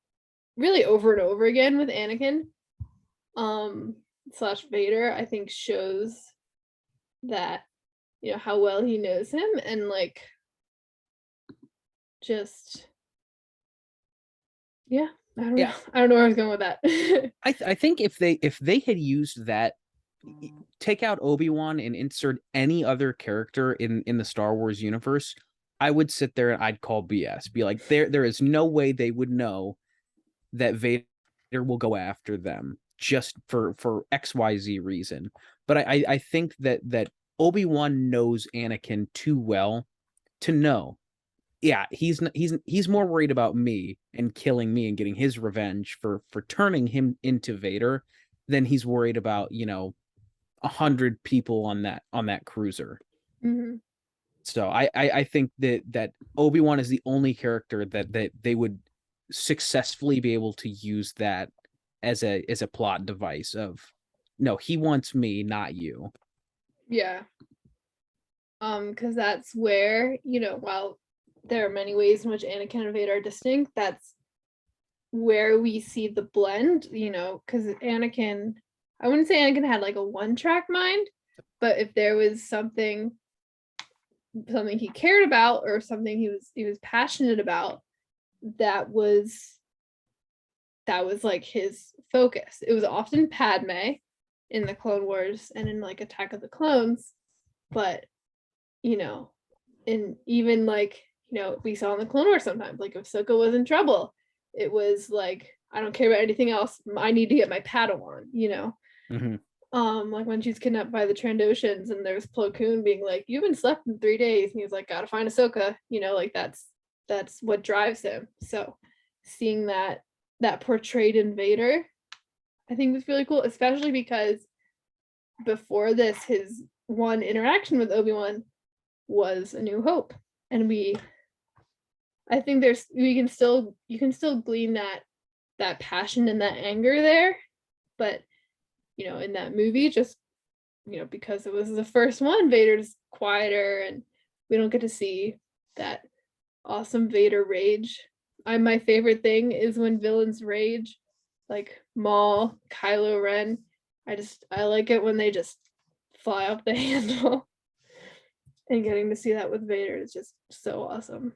really over and over again with Anakin / Vader, I think shows that, how well he knows him, and, like, just, yeah, I don't know. I don't know where I was going with that. I think if they had used that, take out Obi-Wan and insert any other character in the Star Wars universe, I would sit there and I'd call BS. Be like, there is no way they would know that Vader will go after them just for XYZ reason. But I think that Obi-Wan knows Anakin too well to know, yeah, he's more worried about me and killing me and getting his revenge for turning him into Vader than he's worried about 100 people on that cruiser. Mm-hmm. So I think that Obi-Wan is the only character that they would successfully be able to use that as a plot device of, no, he wants me, not you. Yeah. Because that's where, while there are many ways in which Anakin and Vader are distinct, that's where we see the blend, because Anakin, I wouldn't say Anakin had like a one-track mind, but if there was something he cared about or something he was passionate about, that was like his focus. It was often Padme in the Clone Wars and in like Attack of the Clones, but and even like, we saw in the Clone Wars sometimes, like if Ahsoka was in trouble, it was like, I don't care about anything else. I need to get my Padawan, Mm-hmm. Like when she's kidnapped by the Trandoshans and there's Plo Koon being like, you haven't slept in 3 days. And he's like, gotta find Ahsoka, like that's what drives him. So seeing that portrayed in Vader, I think was really cool, especially because before this, his one interaction with Obi-Wan was A New Hope. And I think you can still glean that passion and that anger there. But, in that movie, just, because it was the first one, Vader's quieter and we don't get to see that awesome Vader rage. My favorite thing is when villains rage, like Maul, Kylo Ren. I like it when they just fly off the handle. And getting to see that with Vader is just so awesome.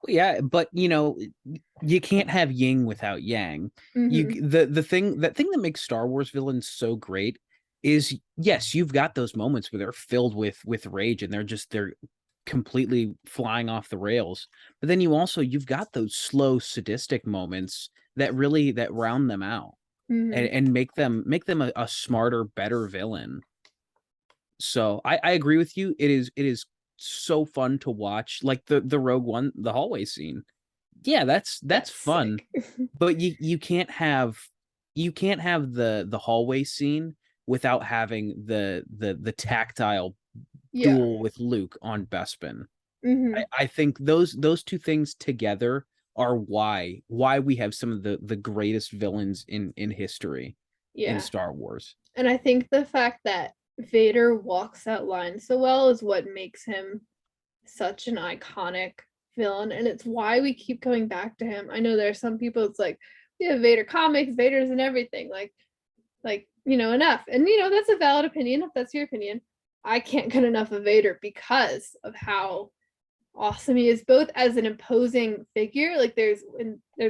Yeah, but you can't have yin without yang. Mm-hmm. The thing that makes Star Wars villains so great is, yes, you've got those moments where they're filled with rage and they're completely flying off the rails. But then you've got those slow sadistic moments that round them out Mm-hmm. and make them a smarter, better villain. So I agree with you. It is so fun to watch, like the Rogue One, the hallway scene. Yeah, that's fun, but you can't have the hallway scene without having the tactile Yeah. duel with Luke on Bespin. Mm-hmm. I think those two things together are why we have some of the greatest villains in history in Yeah. Star Wars. And I think the fact that Vader walks that line so well is what makes him such an iconic villain. And it's why we keep coming back to him. I know there are some people, it's like, we have Vader comics, Vader's and everything. Like, enough. And that's a valid opinion if that's your opinion. I can't get enough of Vader because of how awesome he is, both as an imposing figure. Like there's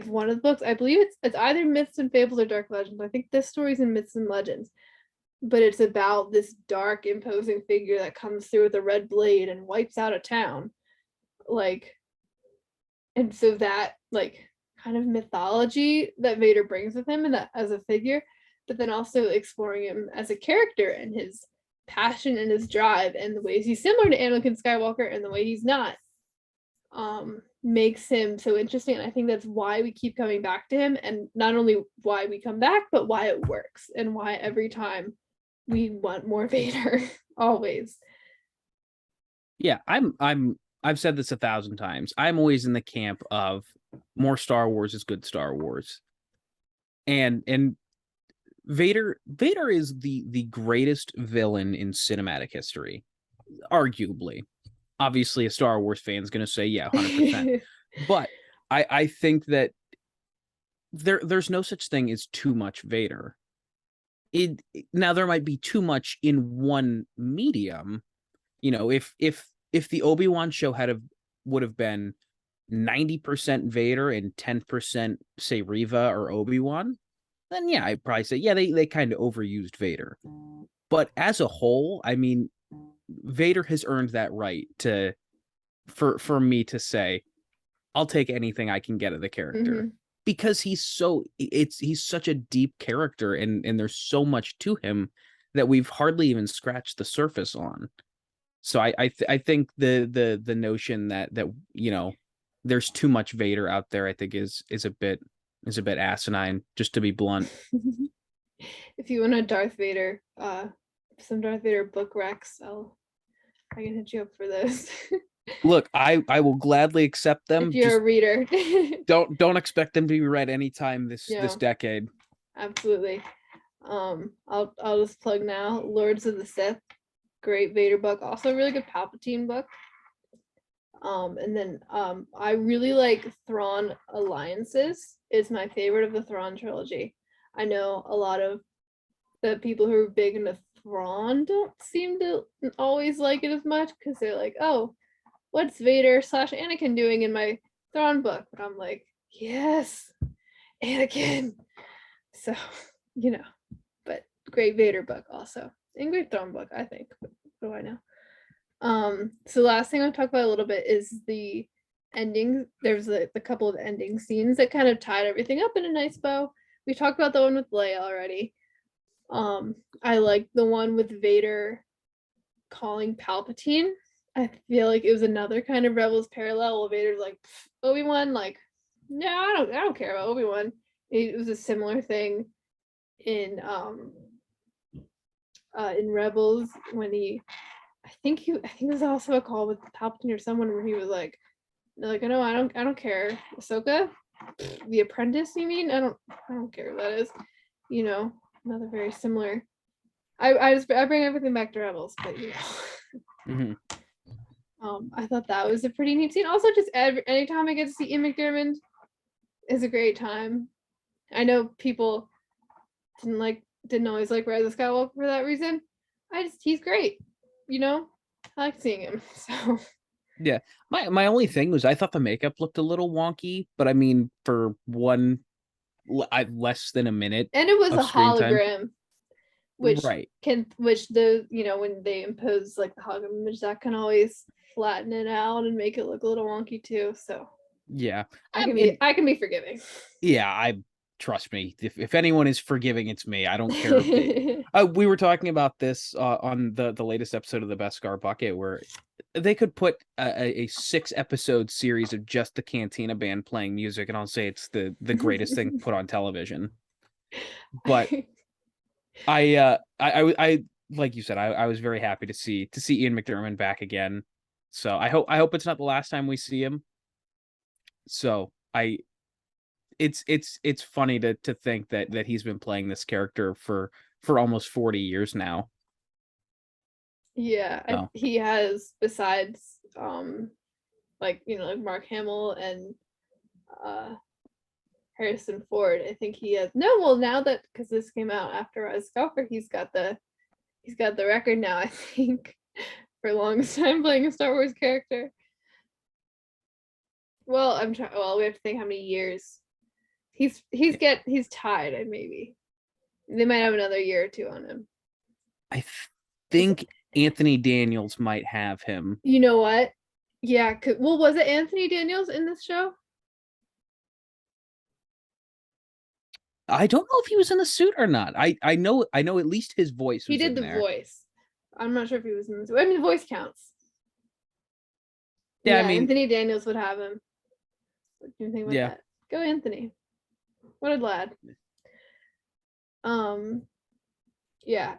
one of the books, I believe it's either Myths and Fables or Dark Legends. I think this story's in Myths and Legends, but it's about this dark, imposing figure that comes through with a red blade and wipes out a town. Like, and so that like kind of mythology that Vader brings with him and that as a figure, but then also exploring him as a character and his passion and his drive and the ways he's similar to Anakin Skywalker and the way he's not, makes him so interesting. And I think that's why we keep coming back to him, and not only why we come back, but why it works and why every time we want more Vader always. Yeah, I've said this 1,000 times. I'm always in the camp of more Star Wars is good Star Wars. And Vader is the greatest villain in cinematic history, arguably. Obviously, a Star Wars fan is going to say, yeah, 100%. But I think that there's no such thing as too much Vader. Now there might be too much in one medium. If the Obi-Wan show would have been 90% Vader and 10%, say, Reva or Obi-Wan, then yeah, I'd probably say, yeah, they kind of overused Vader. But as a whole, I mean, Vader has earned that right for me to say, I'll take anything I can get of the character. Mm-hmm. Because he's such a deep character and there's so much to him that we've hardly even scratched the surface on. So I think the notion that there's too much Vader out there, I think is a bit asinine, just to be blunt. If you want a Darth Vader, some Darth Vader book recs, I can hit you up for those. Look, I will gladly accept them. If you're Just a reader. don't expect them to be read anytime this decade. Absolutely. I'll just plug now. Lords of the Sith, great Vader book, also a really good Palpatine book. And then I really like Thrawn Alliances. It's my favorite of the Thrawn trilogy. I know a lot of the people who are big into Thrawn don't seem to always like it as much because they're like, oh, what's Vader / Anakin doing in my Thrawn book? But I'm like, yes, Anakin. So, but great Vader book also. And great Thrawn book, I think. But what do I know? So the last thing I'll talk about a little bit is the ending. There's the couple of ending scenes that kind of tied everything up in a nice bow. We talked about the one with Leia already. I like the one with Vader calling Palpatine. I feel like it was another kind of Rebels parallel. Vader's like, Obi-Wan, like, no, I don't care about Obi-Wan. It was a similar thing in Rebels when I think it was also a call with Palpatine or someone where he was like, no, no, I don't care. Ahsoka, the Apprentice, you mean? I don't care who that is. Another very similar. I bring everything back to Rebels, but Mm-hmm. I thought that was a pretty neat scene. Also, just anytime I get to see Ian McDiarmid is a great time. I know people didn't always like Rise of Skywalker for that reason. He's great. I like seeing him. So yeah, my only thing was I thought the makeup looked a little wonky, but I mean for one less than a minute, and it was a hologram, time, which right? When they impose like the hologram image, that can always flatten it out and make it look a little wonky too. So yeah, I can be forgiving. Yeah, trust me. If anyone is forgiving, it's me. I don't care. We were talking about this on the latest episode of the Beskar Bucket, where they could put a 6-episode series of just the Cantina band playing music, and I'll say it's the greatest thing put on television. But I like you said, I was very happy to see Ian McDiarmid back again. So I hope it's not the last time we see him. So it's funny to think that he's been playing this character for almost 40 years now. Yeah, he has, besides like Mark Hamill and Harrison Ford. I think he has now that because this came out after Rise of Skywalker, he's got the record now, I think, for longest time playing a Star Wars character. Well, we have to think how many years. He's tied, and maybe they might have another year or two on him. I think Anthony Daniels might have him. You know what? Yeah. Was it Anthony Daniels in this show? I don't know if he was in the suit or not. I know at least his voice. He did the voice. I'm not sure if he was in the suit. I mean, the voice counts. Yeah, I mean, Anthony Daniels would have him. What do you think about that? Go Anthony. What a lad. Yeah,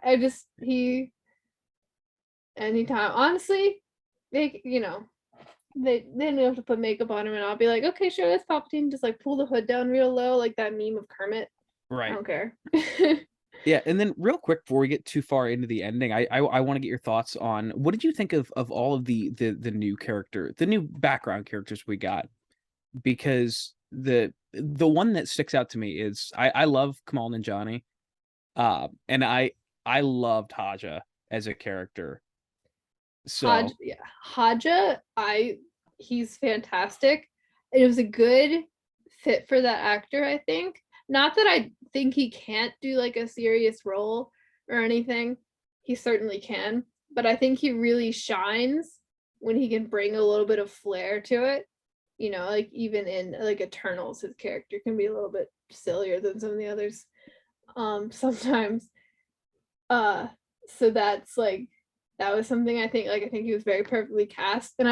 anytime. Honestly, they didn't have to put makeup on him, and I'll be like, okay, sure, that's Palpatine. Just like pull the hood down real low, like that meme of Kermit. Right. I don't care. Yeah, and then real quick before we get too far into the ending, I want to get your thoughts on what did you think of all of the new background characters we got? Because the one that sticks out to me is I love Kamal Nanjiani, and I loved Haja as a character. So Haja, he's fantastic. It was a good fit for that actor, I think. Not that I think he can't do like a serious role or anything. He certainly can, but I think he really shines when he can bring a little bit of flair to it. Like even in like Eternals, his character can be a little bit sillier than some of the others sometimes. So that's like, that was something I think he was very perfectly cast, and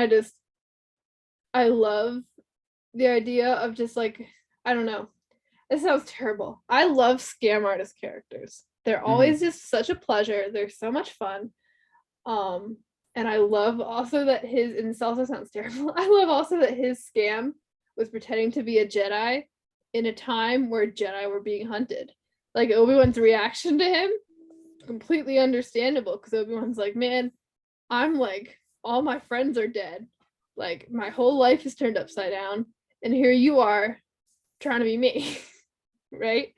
I love the idea of just like, I don't know, this sounds terrible. I love scam artist characters. They're always just such a pleasure. They're so much fun. And I love also that and this also sounds terrible, I love also that his scam was pretending to be a Jedi in a time where Jedi were being hunted. Like Obi-Wan's reaction to him, completely understandable, because Obi-Wan's like, man, I'm like, all my friends are dead. Like my whole life is turned upside down. And here you are trying to be me. Right?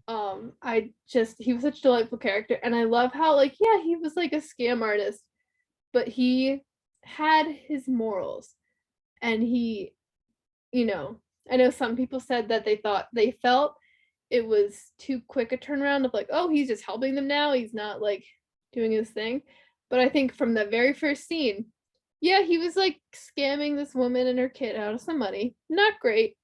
He was such a delightful character. And I love how, like, yeah, he was like a scam artist, but he had his morals. And he, I know some people said that they felt it was too quick a turnaround of like, oh, he's just helping them now. He's not like doing his thing. But I think from the very first scene, yeah, he was like scamming this woman and her kid out of some money. Not great,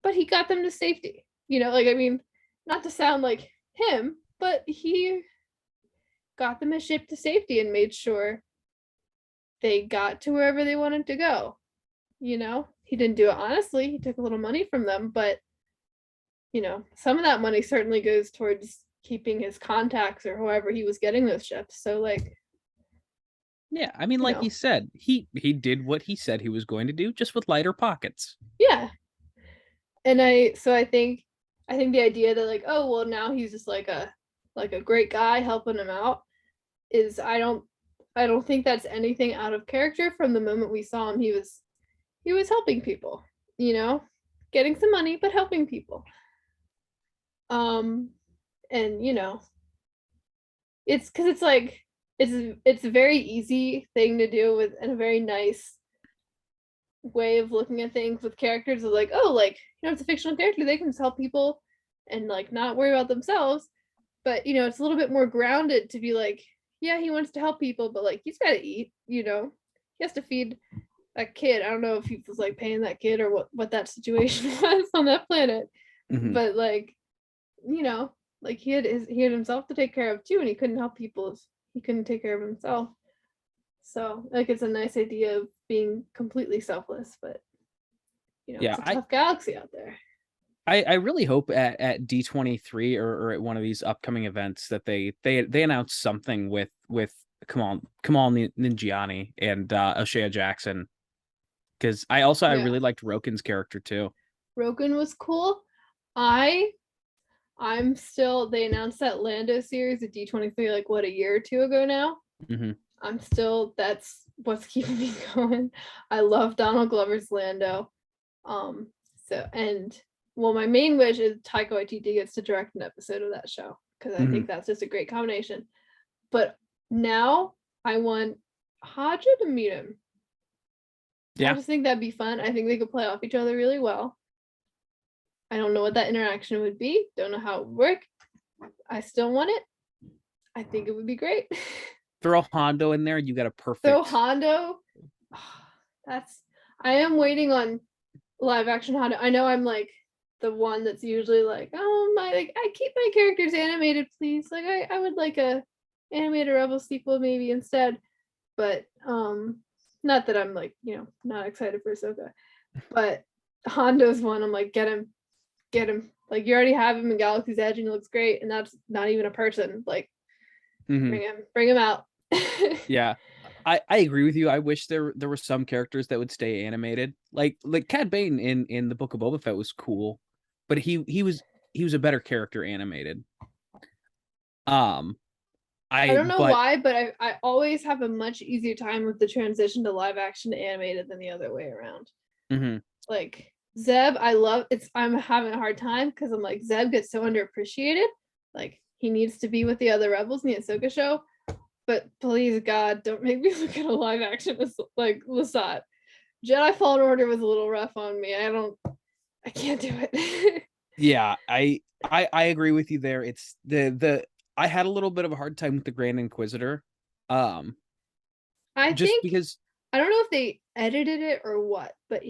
but he got them to safety. Like, I mean, not to sound like him, but he got them a ship to safety and made sure they got to wherever they wanted to go. He didn't do it honestly. He took a little money from them, but some of that money certainly goes towards keeping his contacts or whoever he was getting those ships. So like, yeah, I mean, like you said, he did what he said he was going to do, just with lighter pockets. Yeah. And I think the idea that like, oh well, now he's just like a great guy helping him out is I don't think that's anything out of character. From the moment we saw him, he was helping people, getting some money but helping people. And it's because it's like it's a very easy thing to do with, and a very nice way of looking at things with characters of like, oh, like, it's a fictional character, they can just help people and like not worry about themselves. But it's a little bit more grounded to be like, yeah, he wants to help people, but like he's got to eat, he has to feed that kid. I don't know if he was like paying that kid or what that situation was on that planet. Mm-hmm. But like, like he had himself to take care of too, and he couldn't help people if he couldn't take care of himself. So like it's a nice idea of being completely selfless, but it's a tough galaxy out there. I really hope at D23 or at one of these upcoming events that they announce something with Kamal Nanjiani and O'Shea Jackson, because I really liked Roken's character too. Roken was cool. I'm still, they announced that Lando series at D23 like what, a year or two ago now. Mm-hmm. I'm still, that's what's keeping me going. I love Donald Glover's Lando. My main wish is Taika Waititi gets to direct an episode of that show, because I think that's just a great combination. But now I want Haja to meet him. Yeah. I just think that'd be fun. I think they could play off each other really well. I don't know what that interaction would be. Don't know how it would work. I still want it. I think it would be great. Throw Hondo in there, you got a perfect. Throw Hondo. I am waiting on live action Hondo. I know I'm like the one that's usually like, oh my, like I keep my characters animated, please. Like I would like a animated Rebel sequel maybe instead. But not that I'm like, not excited for Ahsoka. But Hondo's one, I'm like, get him. Like you already have him in Galaxy's Edge and he looks great, and that's not even a person. Like bring him out. Yeah. I agree with you. I wish there were some characters that would stay animated. Like Cad Bane in the Book of Boba Fett was cool, but he was a better character animated. I don't know why, but I always have a much easier time with the transition to live action to animated than the other way around. Mm-hmm. Like Zeb, I'm having a hard time because I'm like, Zeb gets so underappreciated. Like he needs to be with the other rebels in the Ahsoka show. But please God, don't make me look at a live action like Lasat. Jedi Fallen Order was a little rough on me. I can't do it. Yeah, I agree with you there. It's I had a little bit of a hard time with the Grand Inquisitor. I think because I don't know if they edited it or what, but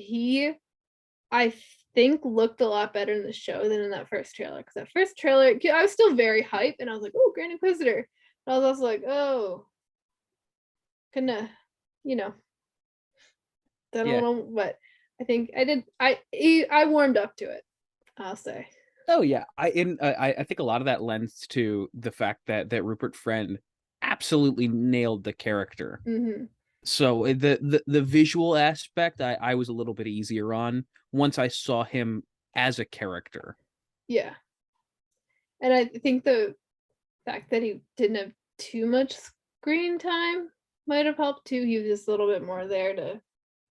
I think looked a lot better in the show than in that first trailer. Because that first trailer, I was still very hyped, and I was like, "Oh, Grand Inquisitor." And I was also like, "Oh, kinda, I don't know." But I think I did. I warmed up to it, I'll say. Oh yeah, I think a lot of that lends to the fact that Rupert Friend absolutely nailed the character. Mm-hmm. So the visual aspect I was a little bit easier on once I saw him as a character. Yeah. And I think the fact that he didn't have too much screen time might have helped too. He was just a little bit more there to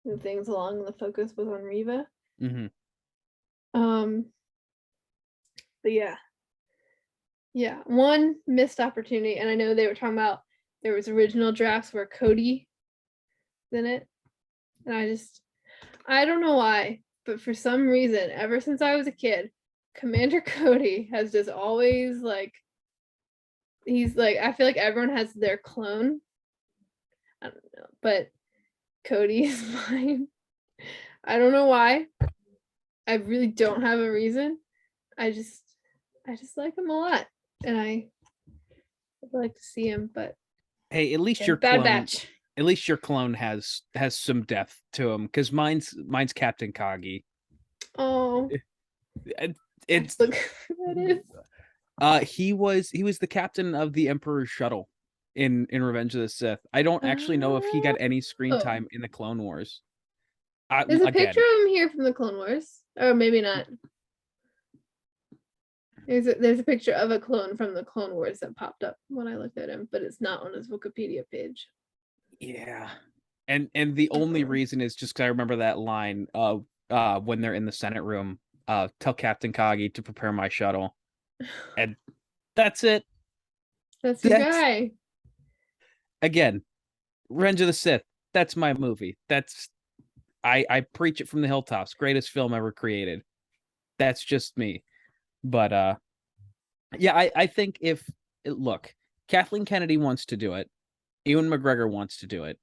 move things along, and the focus was on Riva. Mm-hmm. But yeah, one missed opportunity, and I know they were talking about there was original drafts where Cody was in it, and I don't know why, but for some reason, ever since I was a kid, Commander Cody has just always like, he's like, I feel like everyone has their clone. I don't know, but Cody is mine. I don't know why. I really don't have a reason. I just like him a lot, and I'd like to see him. But Hey, at least yeah, your Bad clone, Batch. at least your clone has some depth to him, because mine's Captain Kagi. Oh, It's look, that is. he was the captain of the Emperor's shuttle in Revenge of the Sith. I don't actually know if he got any screen Oh, time in the Clone Wars. there's a picture Again, of him here from the Clone Wars, or maybe not. There's a picture of a clone from the Clone Wars that popped up when I looked at him, but it's not on his Wikipedia page. yeah, and the only reason is just because I remember that line when they're in the Senate room, tell Captain Kagi to prepare my shuttle, and that's it. That's your guy. Again, Revenge of the Sith. That's my movie. That's I preach it from the hilltops. Greatest film ever created. That's just me. But yeah, I think look, Kathleen Kennedy wants to do it. Ewan McGregor wants to do it.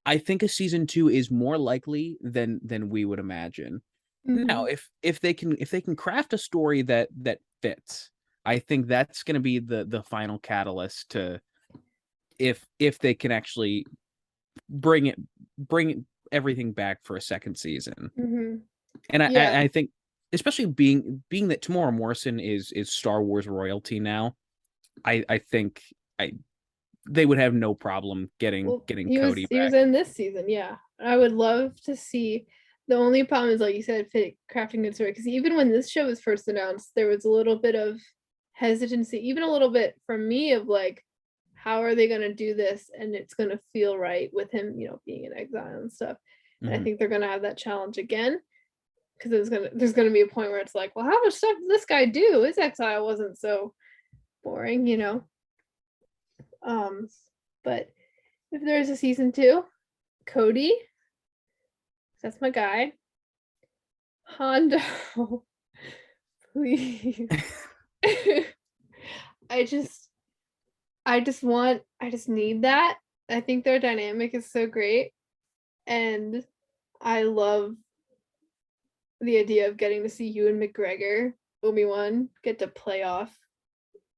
I think a season 2 is more likely than we would imagine. Mm-hmm. Now, if they can craft a story that fits, I think that's going to be the final catalyst to if they can actually bring everything back for a second season. Mm-hmm. And Yeah. I think, especially being that Tamora Morrison is Star Wars royalty now, I think they would have no problem getting Cody back. He was in this season. Yeah, I would love to see. The only problem is, like you said, crafting good story. Because even when this show was first announced, there was a little bit of hesitancy, even a little bit from me, of like, how are they going to do this, and it's going to feel right with him, being in exile and stuff. And I think they're going to have that challenge again, because there's gonna be a point where it's like, well, how much stuff did this guy do? His exile wasn't so boring, But if there's a season 2, Cody, that's my guy. Hondo, please. I just need that. I think their dynamic is so great, and I love the idea of getting to see Ewan McGregor, Obi-Wan, get to play off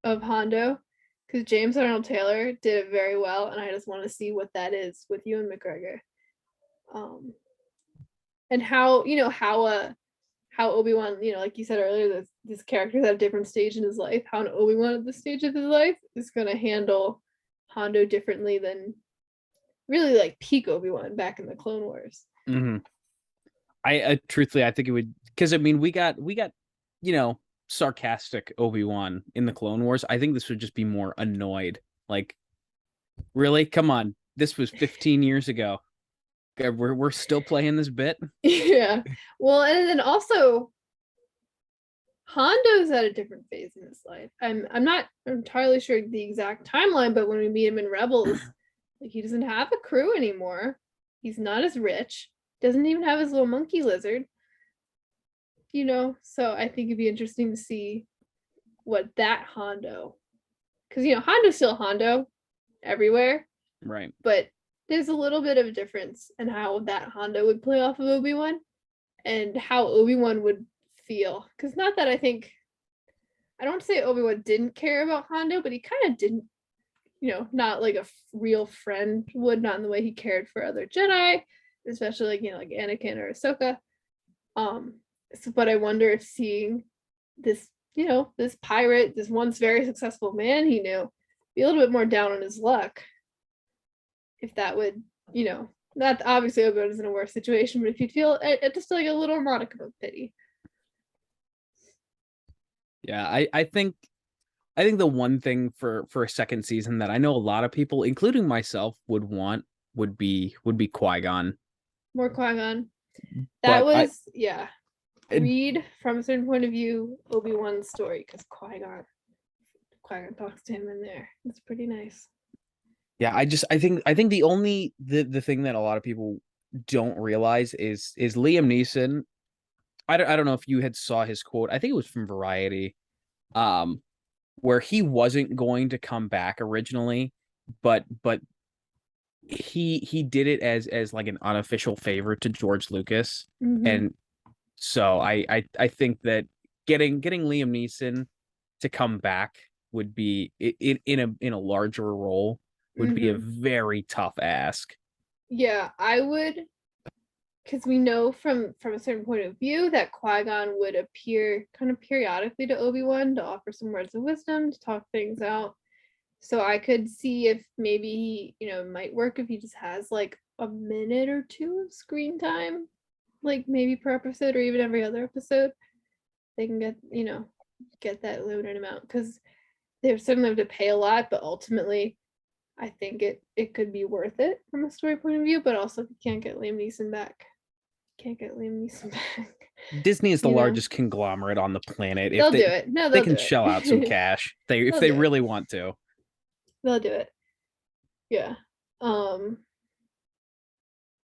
of Hondo, because James Arnold Taylor did it very well, and I just want to see what that is with Ewan McGregor, and how Obi-Wan, like you said earlier, this character's at a different stage in his life. How an Obi-Wan at this stage of his life is going to handle Hondo differently than really like peak Obi-Wan back in the Clone Wars. Mm-hmm. I truthfully, I think it would, because I mean we got sarcastic Obi-Wan in the Clone Wars. I think this would just be more annoyed. Like, really? Come on. This was 15 years ago. We're still playing this bit? Yeah. Well, and then also Hondo's at a different phase in his life. I'm not entirely sure the exact timeline, but when we meet him in Rebels, like, he doesn't have a crew anymore. He's not as rich. Doesn't even have his little monkey lizard. So I think it'd be interesting to see what that Hondo, because Hondo's still Hondo everywhere, right? But there's a little bit of a difference in how that Hondo would play off of Obi-Wan, and how Obi-Wan would feel. Because not that I don't say Obi-Wan didn't care about Hondo, but he kind of didn't, not like a real friend would, not in the way he cared for other Jedi, especially like Anakin or Ahsoka. But I wonder if seeing this, this pirate, this once very successful man he knew, be a little bit more down on his luck, if that would you know, not obviously Obi-Wan is in a worse situation, but if you feel it just like a little modicum of pity. Yeah, I think the one thing for a second season that I know a lot of people, including myself, would want would be Qui-Gon. More Qui-Gon. That But was read from a certain point of view Obi-Wan's story, because Qui-Gon talks to him in there. It's pretty nice. yeah, I think the only the thing that a lot of people don't realize is Liam Neeson. I don't know if you had saw his quote. I think it was from Variety, where he wasn't going to come back originally, but he did it as like an unofficial favor to George Lucas. And so I think that getting Liam Neeson to come back would be in a larger role would be a very tough ask. Yeah, I would, because we know from a certain point of view that Qui-Gon would appear kind of periodically to Obi-Wan to offer some words of wisdom, to talk things out. So I could see if maybe he, might work if he just has like a minute or two of screen time, like maybe per episode or even every other episode. They can get that limited amount, because they certainly have to pay a lot, but ultimately I think it could be worth it from a story point of view. But also, if you can't get Liam Neeson back, Disney is the largest conglomerate on the planet. They'll do it. No, they they'll can do it. shell out some cash. If they really want to. They'll do it. Yeah.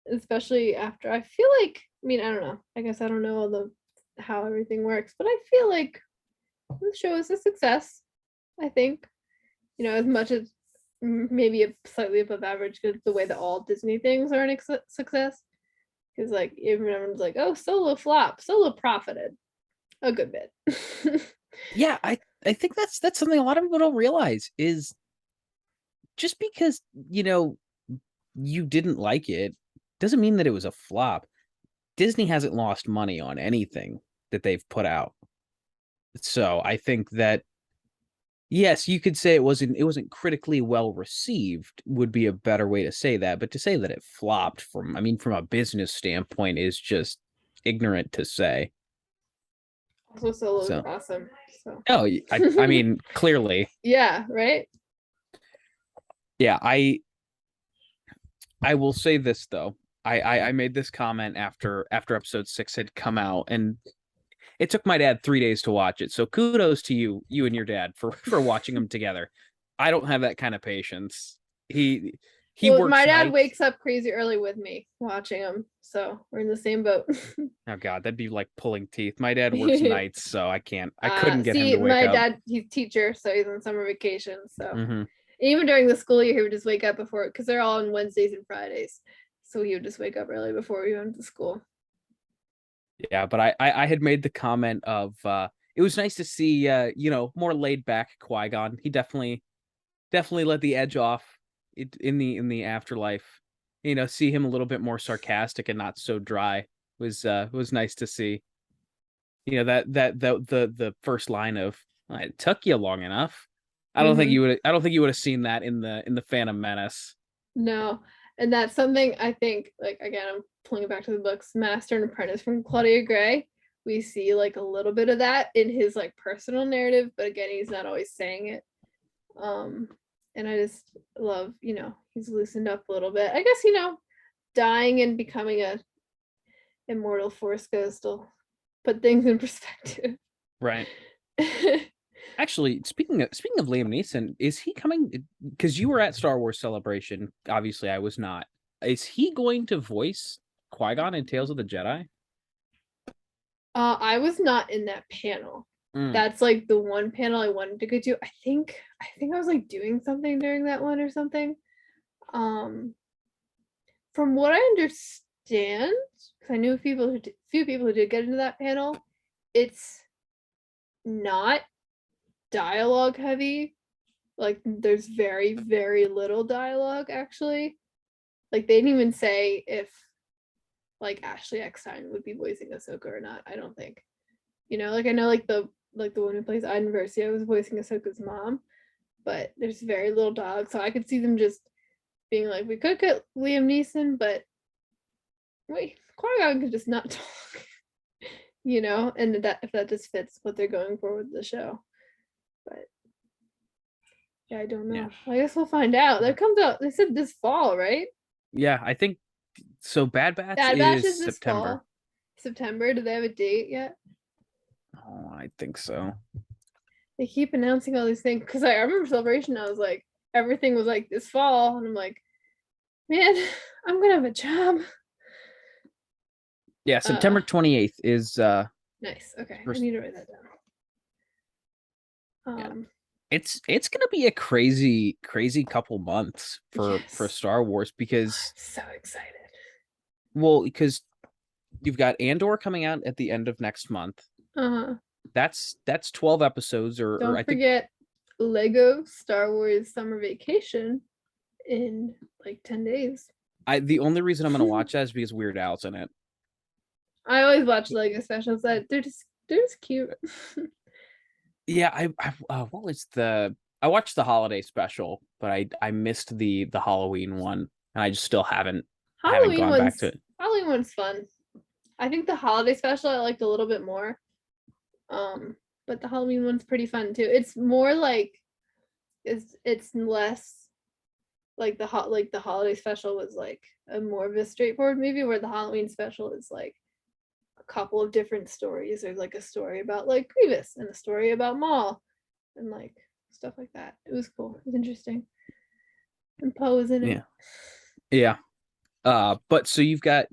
Especially after, I feel like, I don't know. I guess I don't know how everything works, but I feel like the show is a success. I think, as much as maybe a slightly above average, because the way that all Disney things are a success. Because like everyone's like, oh, Solo flop, Solo profited a good bit. Yeah, I think that's something a lot of people don't realize is just because you didn't like it doesn't mean that it was a flop. Disney hasn't lost money on anything that they've put out. So I think that yes, you could say it wasn't critically well received would be a better way to say that, but to say that it flopped from a business standpoint is just ignorant to say. Also, Solo's awesome. So. Oh, I mean, clearly. Yeah, right? Yeah, I will say this though. I made this comment after episode 6 had come out, and it took my dad 3 days to watch it. So kudos to you and your dad for watching them together. I don't have that kind of patience. He works. My dad wakes up crazy early with me watching them, so we're in the same boat. Oh God, that'd be like pulling teeth. My dad works nights, so I couldn't get him to wake up. My dad, he's a teacher, so he's on summer vacation. So even during the school year, he would just wake up before, because they're all on Wednesdays and Fridays. So he would just wake up early before we went to school. Yeah, but I had made the comment of it was nice to see more laid back Qui-Gon. He definitely let the edge off in the afterlife. See him a little bit more sarcastic and not so dry was nice to see. The first line of "It took you long enough." I don't think you would have seen that in the Phantom Menace. No, and that's something I think, like, again, I'm pulling it back to the books, Master and Apprentice from Claudia Gray. We see like a little bit of that in his like personal narrative, but again, he's not always saying it. And I just love, he's loosened up a little bit. I guess, dying and becoming a immortal Force ghost will put things in perspective. Right. Actually, speaking of Liam Neeson, is he coming? Because you were at Star Wars Celebration. Obviously, I was not. Is he going to voice Qui-Gon in Tales of the Jedi? I was not in that panel. That's like the one panel I wanted to go to. I think I was like doing something during that one or something. From what I understand, because I knew a few people who did get into that panel, it's not dialogue heavy. Like there's very, very little dialogue actually. Like they didn't even say if like Ashley Eckstein would be voicing Ahsoka or not. I don't think. Like I know like the one who plays Iden Versio was voicing Ahsoka's mom, but there's very little dialogue, so I could see them just being like, we could get Liam Neeson, but wait, Qui-Gon could just not talk, you know, and that if that just fits what they're going for with the show. But yeah, I don't know. Yeah. I guess we'll find out. That comes out, they said this fall, right? Yeah, I think so. Bad Batch Is this September. fall. September. Do they have a date yet? Oh, I think so. They keep announcing all these things because I remember Celebration. I was like, everything was like this fall, and I'm like, man, I'm gonna have a job. Yeah, September 28th is nice. Okay, first... I need to write that down. Yeah. It's gonna be a crazy couple months for Star Wars because I'm so excited. Well, because you've got Andor coming out at the end of next month. That's 12 episodes, or I forget Lego Star Wars Summer Vacation in like 10 days. The only reason I'm gonna watch that is because Weird Al's in it. I always watch Lego specials. They're just cute. Yeah, what was I watched the holiday special, but I missed the Halloween one, and I just still haven't gone back to it. Halloween one's fun. I think the holiday special I liked a little bit more. But the Halloween one's pretty fun too. It's more like it's less like the holiday special was like a more of a straightforward movie, where the Halloween special is like a couple of different stories. There's like a story about like Grievous and a story about Maul and like stuff like that. It was cool. It was interesting. And Poe was in it. Yeah. But so you've got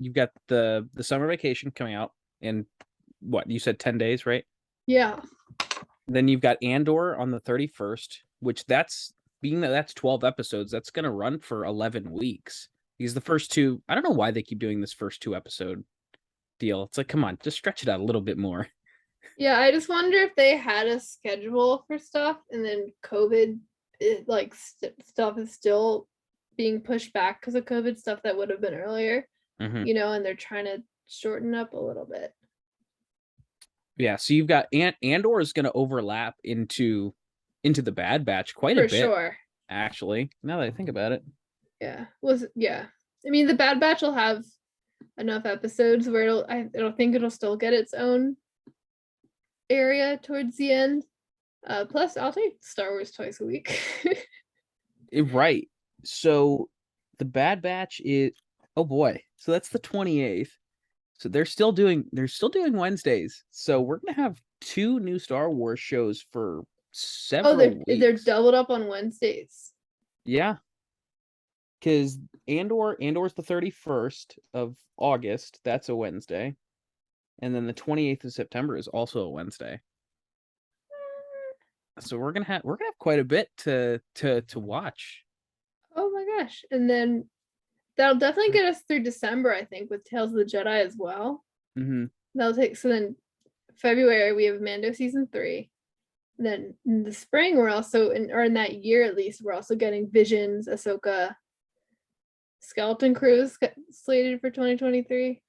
the Summer Vacation coming out in what you said 10 days, right? Yeah. Then you've got Andor on the 31st, which that's 12 episodes. That's gonna run for 11 weeks. Because the first two, I don't know why they keep doing this first 2 episode deal. It's like, come on, just stretch it out a little bit more. Yeah, I just wonder if they had a schedule for stuff, and then COVID, stuff is still being pushed back because of COVID stuff that would have been earlier, you know, and they're trying to shorten up a little bit. Yeah, so you've got Andor is going to overlap into the Bad Batch quite a bit. For sure. Actually, now that I think about it. Yeah. I mean, the Bad Batch will have enough episodes where I don't think it'll still get its own area towards the end. Plus, I'll take Star Wars twice a week. Right. So the Bad Batch is, oh boy, so that's the 28th. So they're still doing Wednesdays. So we're gonna have 2 new Star Wars shows for several weeks. They're doubled up on Wednesdays. Yeah. Because Andor's the 31st of August. That's a Wednesday. And then the 28th of September is also a Wednesday. So we're gonna have quite a bit to watch. Oh my gosh. And then that'll definitely get us through December, I think, with Tales of the Jedi as well. So then February we have Mando season 3. And then in the spring we're also in that year at least, we're also getting Visions, Ahsoka, Skeleton Crew slated for 2023.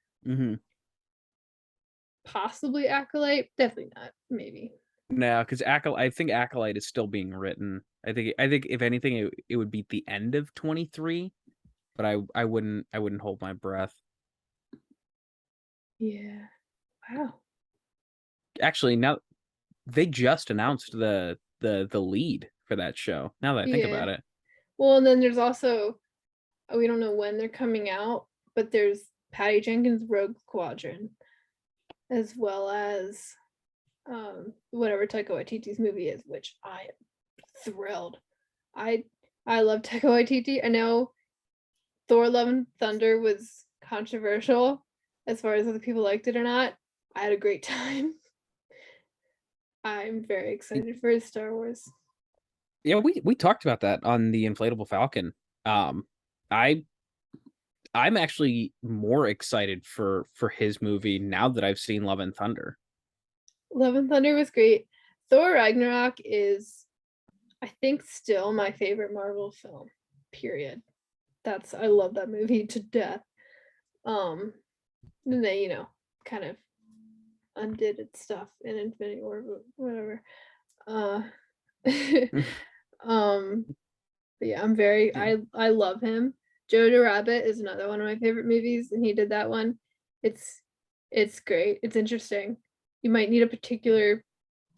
Possibly Acolyte, definitely not. Maybe. No, because I think Acolyte is still being written. I think if anything, it would be the end of 23. But I wouldn't hold my breath. Yeah. Wow. Actually, now they just announced the lead for that show. Now that I think about it. Well, and then there's also, we don't know when they're coming out, but there's Patty Jenkins' Rogue Squadron, as well as whatever Taika Waititi's movie is, which I am thrilled. I love Taika Waititi. I know Thor: Love and Thunder was controversial as far as whether people liked it or not. I had a great time. I'm very excited for his Star Wars. Yeah, we talked about that on the Inflatable Falcon. I'm actually more excited for his movie now that I've seen Love and Thunder. Love and Thunder was great. Thor Ragnarok is, I think, still my favorite Marvel film, period. I love that movie to death. And they, kind of undid its stuff in Infinity War, but whatever. But yeah, I love him. Jojo Rabbit is another one of my favorite movies, and he did that one. It's great. It's interesting. You might need a particular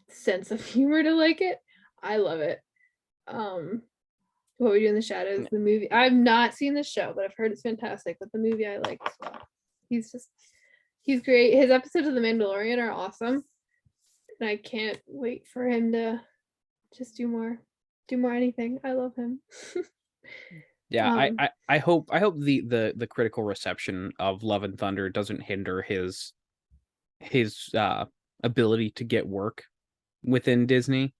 sense of humor to like it. I love it. What We Do in the Shadows, the movie. I've not seen the show, but I've heard it's fantastic. But the movie I like as well. He's great. His episodes of The Mandalorian are awesome. And I can't wait for him to just do more anything. I love him. Yeah, I hope the critical reception of Love and Thunder doesn't hinder his ability to get work within Disney,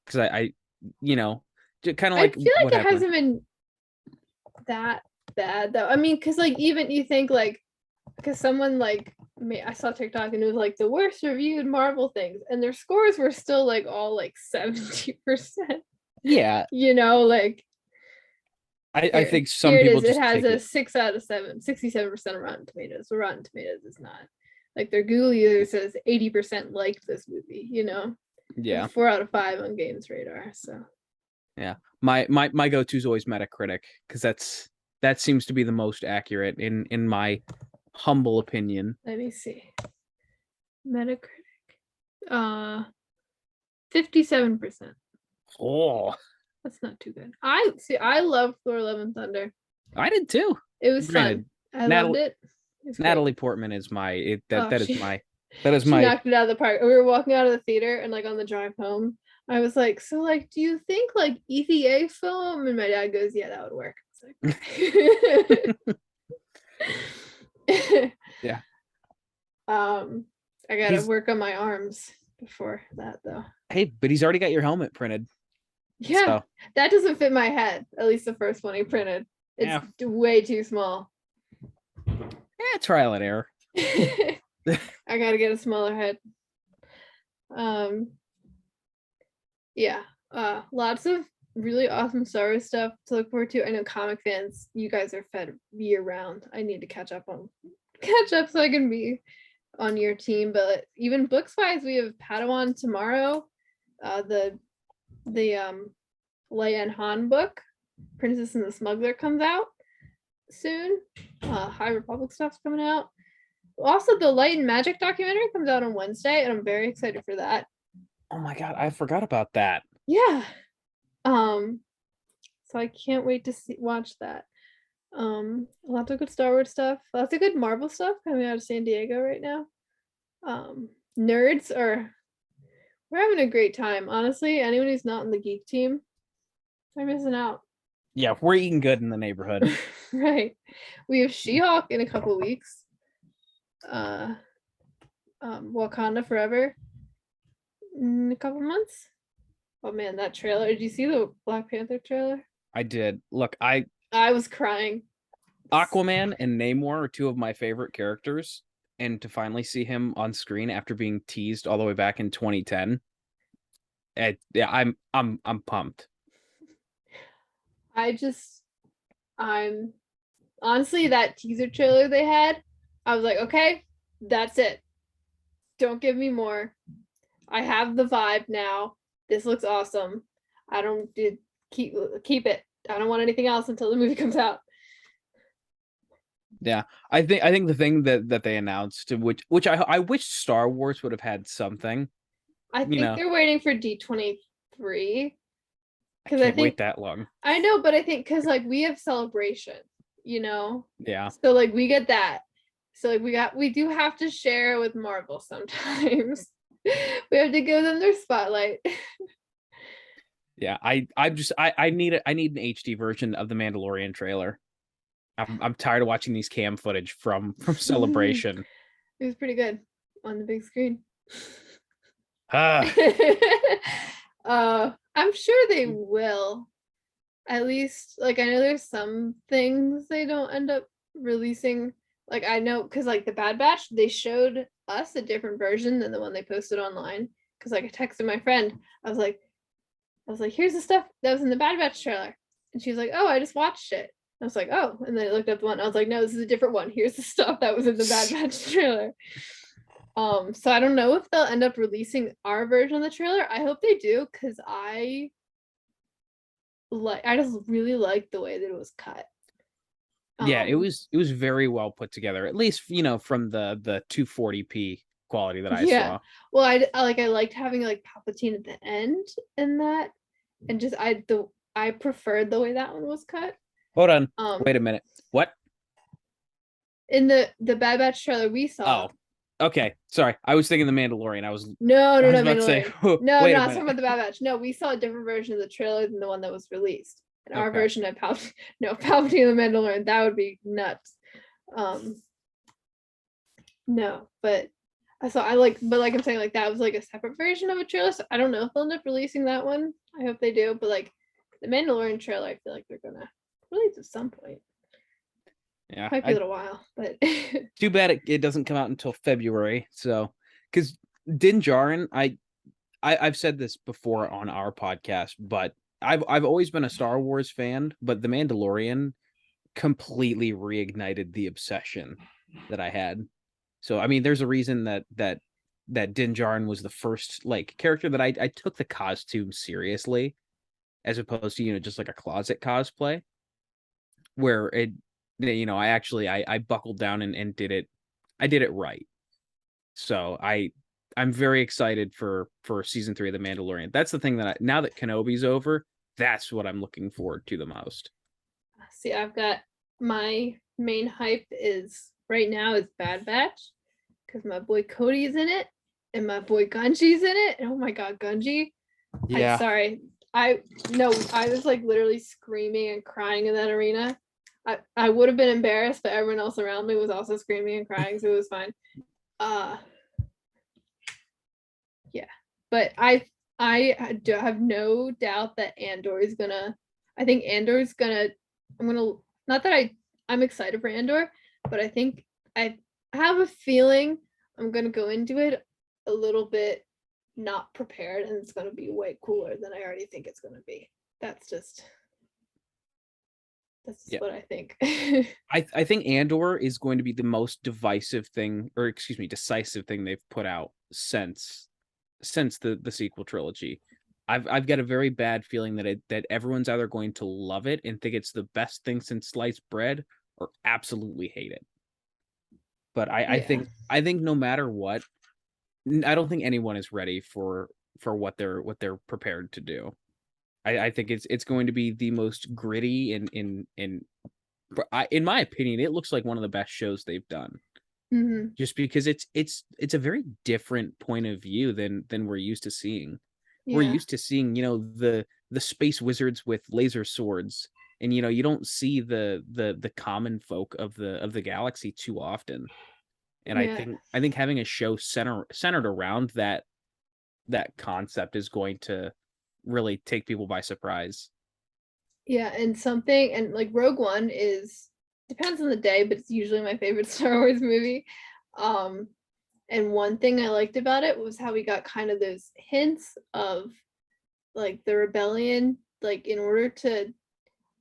because I you know, kind of like I feel like what it happened. hasn't been that bad though. I mean, because like even you think like, because someone like I saw TikTok and it was like the worst reviewed Marvel things, and their scores were still like all like 70%. Yeah, You know, like I think some people it just has take a it. 6 out of 7, 67% of Rotten Tomatoes. So Rotten Tomatoes is not like their Google user says 80% liked this movie, you know. Yeah. 4 out of 5 on Games Radar. So yeah, my go-to is always Metacritic, because that seems to be the most accurate in my humble opinion. let me see. Metacritic. 57%. Oh, That's not too good. I love Thor: Love and Thunder. I did too. It was Granted, fun. I loved it. Natalie Portman is that is she my knocked it out of the park. We were walking out of the theater, and like on the drive home, I was like, so like, do you think like EVA film? And my dad goes, yeah, that would work. I was like, yeah. I gotta work on my arms before that though. Hey, but he's already got your helmet printed. Yeah, so. That doesn't fit my head. At least the first one he printed. It's way too small. Yeah, trial and error. I gotta get a smaller head. Yeah. Lots of really awesome Star Wars stuff to look forward to. I know comic fans, you guys are fed year round. I need to catch up so I can be on your team. But even books wise, we have Padawan tomorrow. The Leia and Han book, Princess and the Smuggler, comes out soon. High Republic stuff's coming out. Also, the Light and Magic documentary comes out on Wednesday, and I'm very excited for that. Oh my god, I forgot about that. Yeah. So I can't wait to watch that. Lots of good Star Wars stuff, lots of good Marvel stuff coming out of San Diego right now. We're having a great time. Honestly, anyone who's not in the geek team, they're missing out. Yeah, we're eating good in the neighborhood. Right. We have She-Hulk in a couple weeks. Wakanda Forever in a couple months. Oh man, that trailer. Did you see the Black Panther trailer? I did. Look, I was crying. Aquaman and Namor are two of my favorite characters, and to finally see him on screen after being teased all the way back in 2010, I'm pumped. I'm honestly, that teaser trailer they had, I was like, okay, that's it. Don't give me more. I have the vibe now. This looks awesome. I don't keep it. I don't want anything else until the movie comes out. Yeah, I think the thing that they announced, which I wish Star Wars would have had something. I think they're waiting for D23. Because I can't wait that long. I know, but I think because like we have Celebration, you know. Yeah. So like we get that. So like we do have to share with Marvel sometimes. We have to give them their spotlight. Yeah, I need an HD version of the Mandalorian trailer. I'm tired of watching these cam footage from Celebration. It was pretty good on the big screen. I'm sure they will. At least, like, I know there's some things they don't end up releasing. Like, I know, because, like, the Bad Batch, they showed us a different version than the one they posted online. Because, like, I texted my friend. I was like, here's the stuff that was in the Bad Batch trailer. And she was like, oh, I just watched it. I was like, oh. And then I looked up the one. I was like, no, this is a different one. Here's the stuff that was in the Bad Batch trailer. So I don't know if they'll end up releasing our version of the trailer. I hope they do, because I just really like the way that it was cut. Yeah, it was very well put together. At least, from the 240p quality that I Yeah. saw. Well, I liked having like Palpatine at the end in that, and just I preferred the way that one was cut. Hold on. Um, Wait a minute. What? in the Bad Batch trailer we saw. Oh, okay. Sorry. I was thinking the Mandalorian. I was No, I no, was no, about to say, Mandalorian. No, wait no, a I was talking minute. about the Bad Batch. No, we saw a different version of the trailer than the one that was released. And our Okay. version of Palpatine, no, Palpatine the Mandalorian, that would be nuts. No, but but like I'm saying, like that was like a separate version of a trailer. So I don't know if they'll end up releasing that one. I hope they do. But like the Mandalorian trailer, I feel like they're gonna release at some point. Yeah. Might be a little while, but Too bad it doesn't come out until February. So, because Din Djarin, I've said this before on our podcast, but I've always been a Star Wars fan, but The Mandalorian completely reignited the obsession that I had. So, I mean, there's a reason that Din Djarin was the first like character that I took the costume seriously, as opposed to just like a closet cosplay, where I buckled down and did it. I did it right. So I'm very excited for season 3 of The Mandalorian. That's the thing now that Kenobi's over, that's what I'm looking forward to the most. see, I've got my main hype is right now is Bad Batch because my boy Cody's in it and my boy Gunji's in it. And oh my god, Gunji! Yeah. Sorry, I was like literally screaming and crying in that arena. I would have been embarrassed, but everyone else around me was also screaming and crying, so it was fine. Yeah, but I have no doubt that Andor is gonna. I think Andor's gonna. I'm gonna not that I'm excited for Andor, but I think I have a feeling I'm gonna go into it a little bit not prepared, and it's gonna be way cooler than I already think it's gonna be. That's just what I think. I think Andor is going to be the most decisive thing they've put out since the sequel trilogy. I've got a very bad feeling that everyone's either going to love it and think it's the best thing since sliced bread, or absolutely hate it. But I think no matter what, I don't think anyone is ready for what they're prepared to do. I think it's going to be the most gritty and in my opinion, it looks like one of the best shows they've done. Mm-hmm. Just because it's a very different point of view than we're used to seeing. Yeah. We're used to seeing, the space wizards with laser swords, and you don't see the common folk of the galaxy too often. And I think having a show centered around that concept is going to really take people by surprise. Yeah, and like Rogue One depends on the day, but it's usually my favorite Star Wars movie. And one thing I liked about it was how we got kind of those hints of like the rebellion, like in order to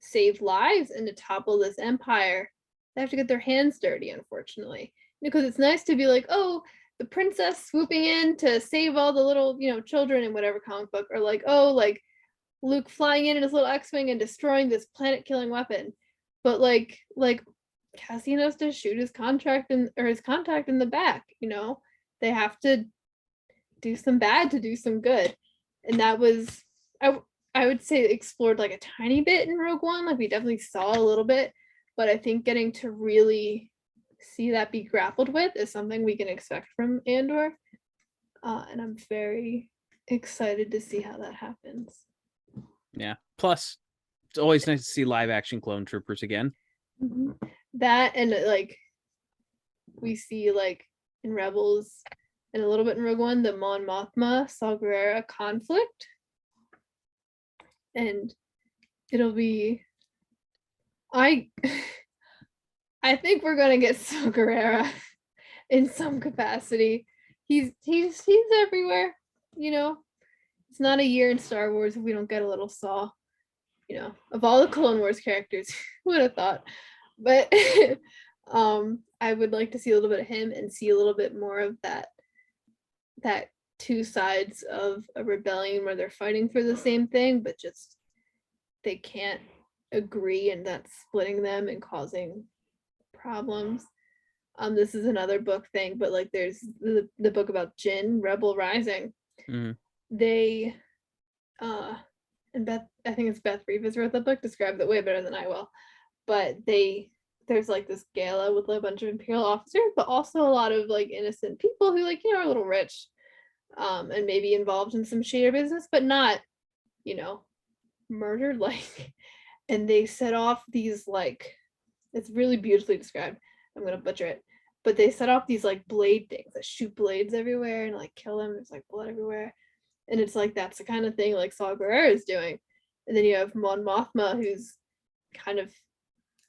save lives and to topple this empire, they have to get their hands dirty, unfortunately. Because it's nice to be like, oh, the princess swooping in to save all the little, children in whatever comic book, or like, oh, like Luke flying in his little X-Wing and destroying this planet-killing weapon. But like Cassian has to shoot his contact in the back, They have to do some bad to do some good. And that was I would say explored like a tiny bit in Rogue One. Like we definitely saw a little bit, but I think getting to really see that be grappled with is something we can expect from Andor. And I'm very excited to see how that happens. Yeah. Plus, it's always nice to see live action clone troopers again. Mm-hmm. That and like we see like in Rebels and a little bit in Rogue One, the Mon Mothma Saw Gerrera conflict. And it'll be I think we're gonna get Saw Gerrera in some capacity. He's everywhere, It's not a year in Star Wars if we don't get a little Saw. Of all the Clone Wars characters, who would have thought? But I would like to see a little bit of him and see a little bit more of that two sides of a rebellion where they're fighting for the same thing, but just they can't agree, and that's splitting them and causing problems. This is another book thing, but like there's the book about Jin, Rebel Rising. Mhm. They and Beth, I think it's Beth Rivas wrote the book, described it way better than I will. But there's like this gala with like a bunch of imperial officers, but also a lot of like innocent people who like, you know, are a little rich, and maybe involved in some shady business, but not, you know, murdered like. And they set off these like, it's really beautifully described. I'm gonna butcher it, but they set off these like blade things that shoot blades everywhere and like kill them. There's like blood everywhere, and it's like that's the kind of thing like Saw Gerrera is doing. And then you have Mon Mothma, who's kind of,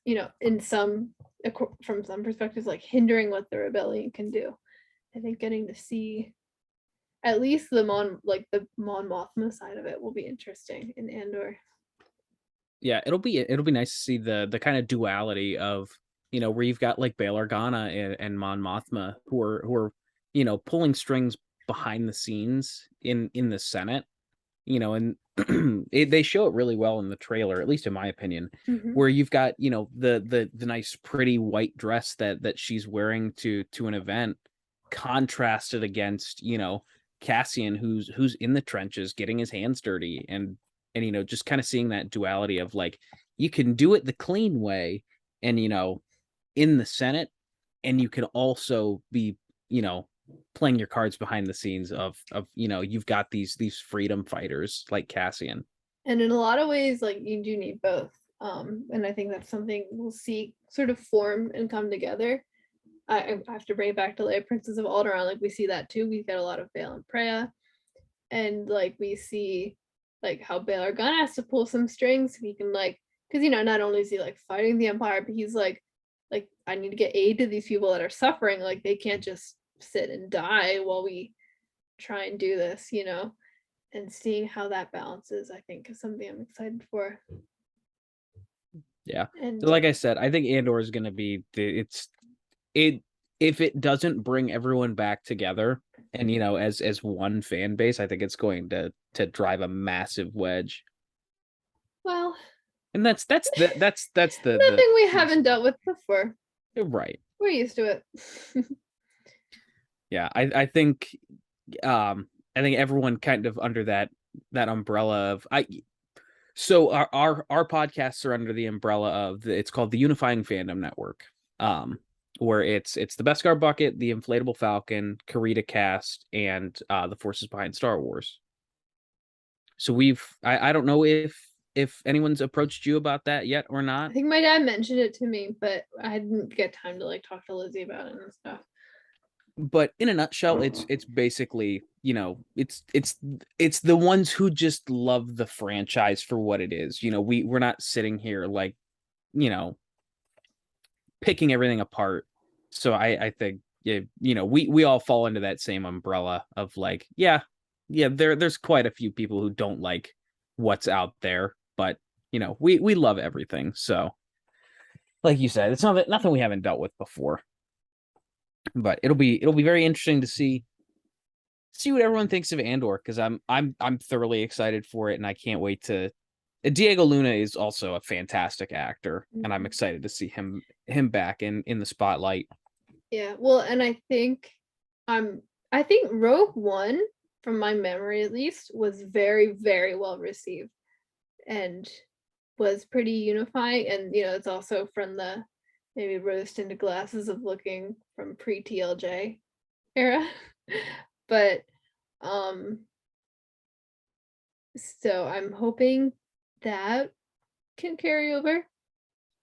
you know, in some, from some perspectives, like hindering what the rebellion can do. I think getting to see at least the Mon Mothma side of it will be interesting in Andor. Yeah, it'll be nice to see the kind of duality of, you know, where you've got like Bail Organa and Mon Mothma who are, you know, pulling strings behind the scenes in the Senate, you know, and they show it really well in the trailer, at least in my opinion, where you've got, you know, the nice pretty white dress that she's wearing to an event contrasted against, you know, Cassian who's in the trenches getting his hands dirty, and you know, just kind of seeing that duality of like, you can do it the clean way and, you know, in the Senate, and you can also be, you know, playing your cards behind the scenes of, you know, you've got these freedom fighters like Cassian. And in a lot of ways, like you do need both. And I think that's something we'll see sort of form and come together. I have to bring it back to Leia, Princess of Alderaan. Like we see that too. We've got a lot of Bail and Preya, and like we see like how Bail Organa has to pull some strings. He can like, because you know, not only is he like fighting the Empire, but he's like I need to get aid to these people that are suffering. Like they can't just sit and die while we try and do this, you know. And seeing how that balances, I think, is something I'm excited for. Yeah, And like I said, I think Andor is going to be if it doesn't bring everyone back together and, you know, as one fan base, I think it's going to drive a massive wedge. well, And that's the nothing we haven't dealt with before. Right. We're used to it. Yeah, I think I think everyone kind of under that umbrella of so our podcasts are under the umbrella of it's called the Unifying Fandom Network. Where it's the Beskar Bucket, the Inflatable Falcon, Karita Cast, and the forces behind Star Wars. So I don't know if anyone's approached you about that yet or not. I think my dad mentioned it to me, but I didn't get time to like talk to Lizzy about it and stuff. But in a nutshell, it's basically, you know, it's the ones who just love the franchise for what it is. You know, we're not sitting here like, you know, picking everything apart. So I think, yeah, you know, we all fall into that same umbrella of like, yeah, there's quite a few people who don't like what's out there, but you know, we love everything. So like you said, it's nothing we haven't dealt with before. But it'll be very interesting to see what everyone thinks of Andor, because I'm thoroughly excited for it, and I can't wait to. Diego Luna is also a fantastic actor, and I'm excited to see him back in the spotlight. Yeah, well, and I think Rogue One, from my memory at least, was very, very well received and was pretty unifying. And you know, it's also from the maybe rose tinted glasses of looking from pre-TLJ era. But so I'm hoping that can carry over.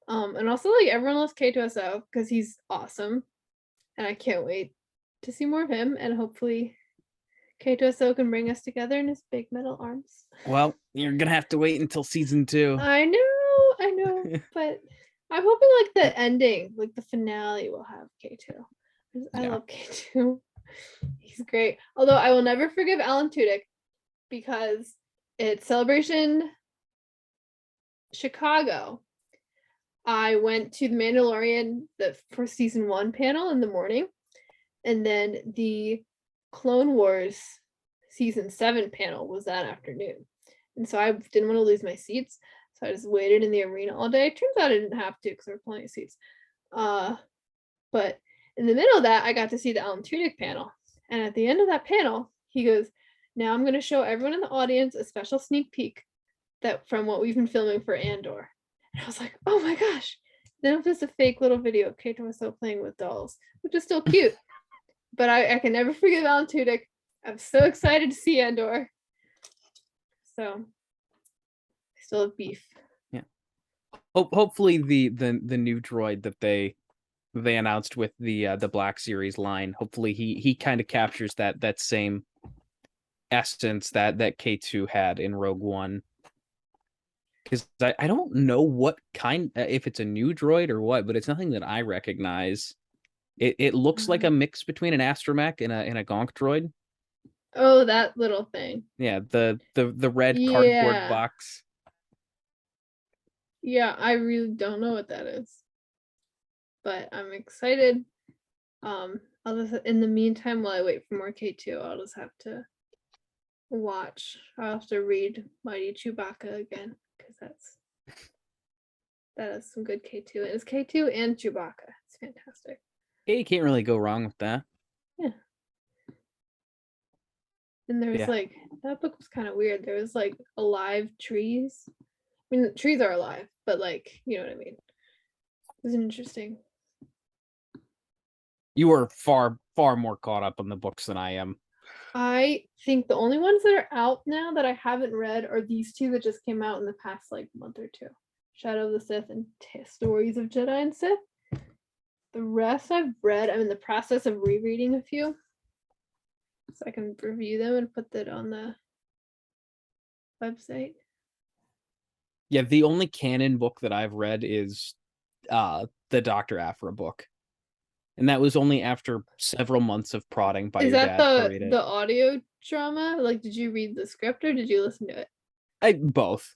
And also like everyone loves K2SO because he's awesome. And I can't wait to see more of him, and hopefully K2SO can bring us together in his big metal arms. Well, you're gonna have to wait until season 2. I know, but I'm hoping like the ending, like the finale, will have K2. I love K2. He's great. Although I will never forgive Alan Tudyk, because at Celebration Chicago, I went to the Mandalorian for season 1 panel in the morning, and then the Clone Wars season 7 panel was that afternoon. And so I didn't want to lose my seats. So I just waited in the arena all day. Turns out I didn't have to because there were plenty of seats. But in the middle of that, I got to see the Alan Tudyk panel. And at the end of that panel, he goes, now I'm going to show everyone in the audience a special sneak peek that from what we've been filming for Andor. And I was like, oh my gosh. Then it was just a fake little video of Kate Winslet playing with dolls, which is still cute. But I can never forget Alan Tudyk. I'm so excited to see Andor. So I still have beef. Yeah. Hopefully the new droid that they announced with the Black Series line, hopefully he kind of captures that same essence that K2 had in Rogue One. Because I don't know what kind, if it's a new droid or what, but it's nothing that I recognize. It looks like a mix between an astromech and a gonk droid. Oh, that little thing. Yeah, the red cardboard box. Yeah, I really don't know what that is, but I'm excited. I'll just, in the meantime, while I wait for more K2, I'll just have to watch. I'll have to read Mighty Chewbacca again because that is some good K2. It's K2 and Chewbacca. It's fantastic. Yeah, you can't really go wrong with that. Yeah. And there was like, that book was kind of weird. There was like alive trees. I mean, the trees are alive, but like, you know what I mean? It was interesting. You are far more caught up on the books than I am. I think the only ones that are out now that I haven't read are these two that just came out in the past like month or two. Shadow of the Sith and Stories of Jedi and Sith. The rest I've read. I'm in the process of rereading a few. So I can review them and put that on the website. Yeah, the only canon book that I've read is the Dr. Aphra book. And that was only after several months of prodding by your dad to read it. Is that the audio drama? Like, did you read the script or did you listen to it? Both.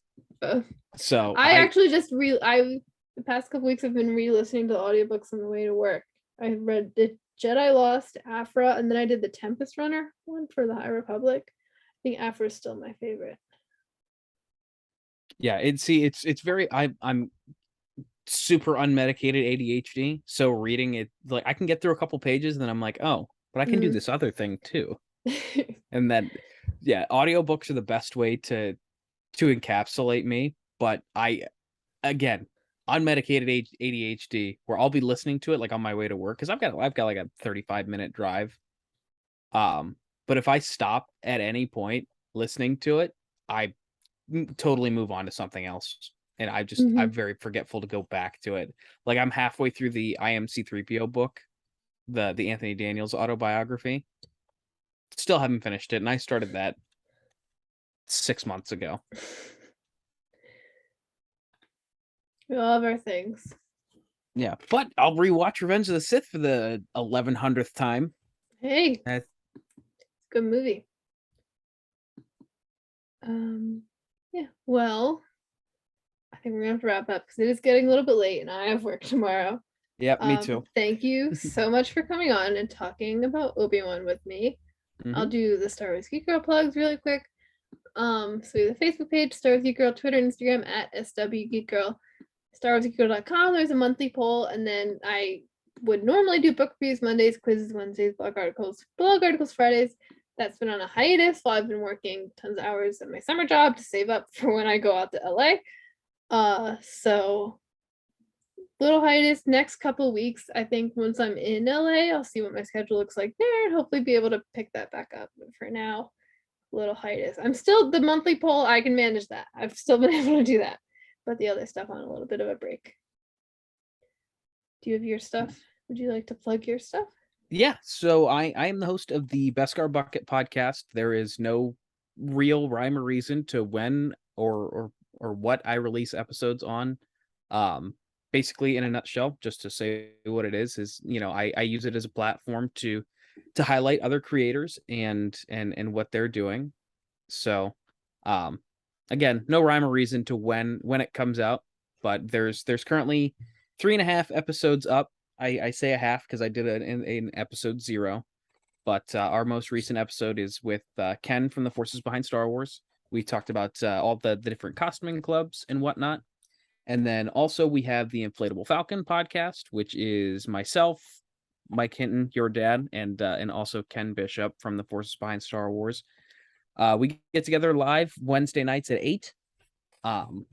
So I actually just the past couple weeks I've been re-listening to the audiobooks on the way to work. I read the Jedi Lost, Aphra, and then I did the Tempest Runner one for the High Republic. I think Aphra is still my favorite. Yeah, it's very I'm super unmedicated ADHD, so reading it, like I can get through a couple pages and then I'm like, oh, but I can do this other thing too. And then audiobooks are the best way to encapsulate me, but again, unmedicated ADHD where I'll be listening to it like on my way to work because I've got like a 35-minute drive. But if I stop at any point listening to it, I totally move on to something else. And I'm very forgetful to go back to it. Like I'm halfway through the IMC3PO book, the Anthony Daniels autobiography. Still haven't finished it, and I started that 6 months ago. We all have our things. Yeah, but I'll rewatch Revenge of the Sith for the 1100th time. Hey, good movie. Yeah, well, I think we're gonna have to wrap up because it is getting a little bit late and I have work tomorrow. Yep, me too. Thank you so much for coming on and talking about Obi-Wan with me. I'll do the Star Wars Geek Girl plugs really quick. So we have the Facebook page, Star Wars Geek Girl, Twitter and Instagram at SW Geek Girl, StarWarsGeekGirl.com. There's a monthly poll, and then I would normally do book reviews Mondays, quizzes Wednesdays, blog articles Fridays. That's been on a hiatus while I've been working tons of hours at my summer job to save up for when I go out to LA. So little hiatus next couple weeks. I think once I'm in LA, I'll see what my schedule looks like there and hopefully be able to pick that back up. But for now, little hiatus. I'm still the monthly poll. I can manage that. I've still been able to do that, but the other stuff on a little bit of a break. Do you have your stuff? Would you like to plug your stuff? Yeah, so I am the host of the Beskar Bucket podcast. There is no real rhyme or reason to when or what I release episodes on. Basically, in a nutshell, just to say what it is I use it as a platform to highlight other creators and what they're doing. So, again, no rhyme or reason to when it comes out, but there's currently 3.5 episodes up. I say a half because I did it in episode 0, but our most recent episode is with Ken from the Forces Behind Star Wars. We talked about all the different costuming clubs and whatnot. And then also we have the Inflatable Falcon podcast, which is myself, Mike Hinton, your dad, and also Ken Bishop from the Forces Behind Star Wars. We get together live Wednesday nights at 8. So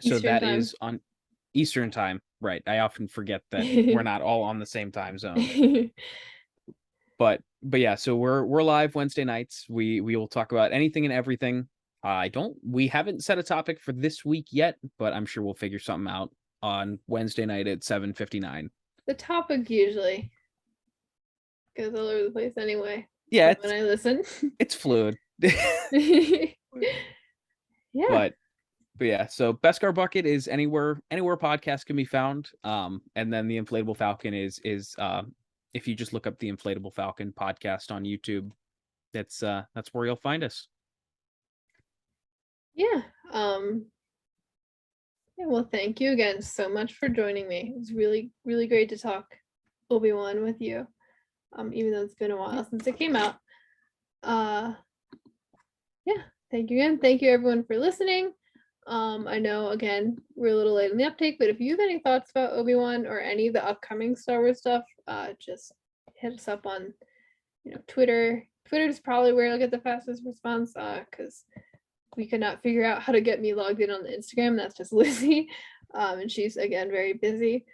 Eastern that time. is on Eastern time, right? I often forget that we're not all on the same time zone. But yeah, so we're live Wednesday nights. We will talk about anything and everything. We haven't set a topic for this week yet, but I'm sure we'll figure something out on Wednesday night at 7:59. The topic usually goes all over the place anyway. Yeah, when I listen. It's fluid. Yeah. But yeah, so Beskar Bucket is anywhere podcasts can be found. And then the Inflatable Falcon is if you just look up the Inflatable Falcon podcast on YouTube, that's where you'll find us. Yeah. Yeah, well, thank you again so much for joining me. It was really, really great to talk Obi-Wan with you. Even though it's been a while since it came out. Yeah, thank you again. Thank you everyone for listening. I know again we're a little late in the uptake, but if you have any thoughts about Obi-Wan or any of the upcoming Star Wars stuff, just hit us up on Twitter. Twitter is probably where I'll get the fastest response, because we could not figure out how to get me logged in on the Instagram. That's just Lizzy, and she's again very busy.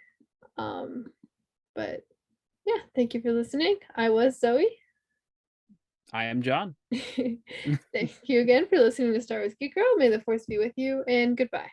But yeah, thank you for listening. I was Zoe. I am John. Thank you again for listening to Star Wars Geek Girl. May the Force be with you, and goodbye.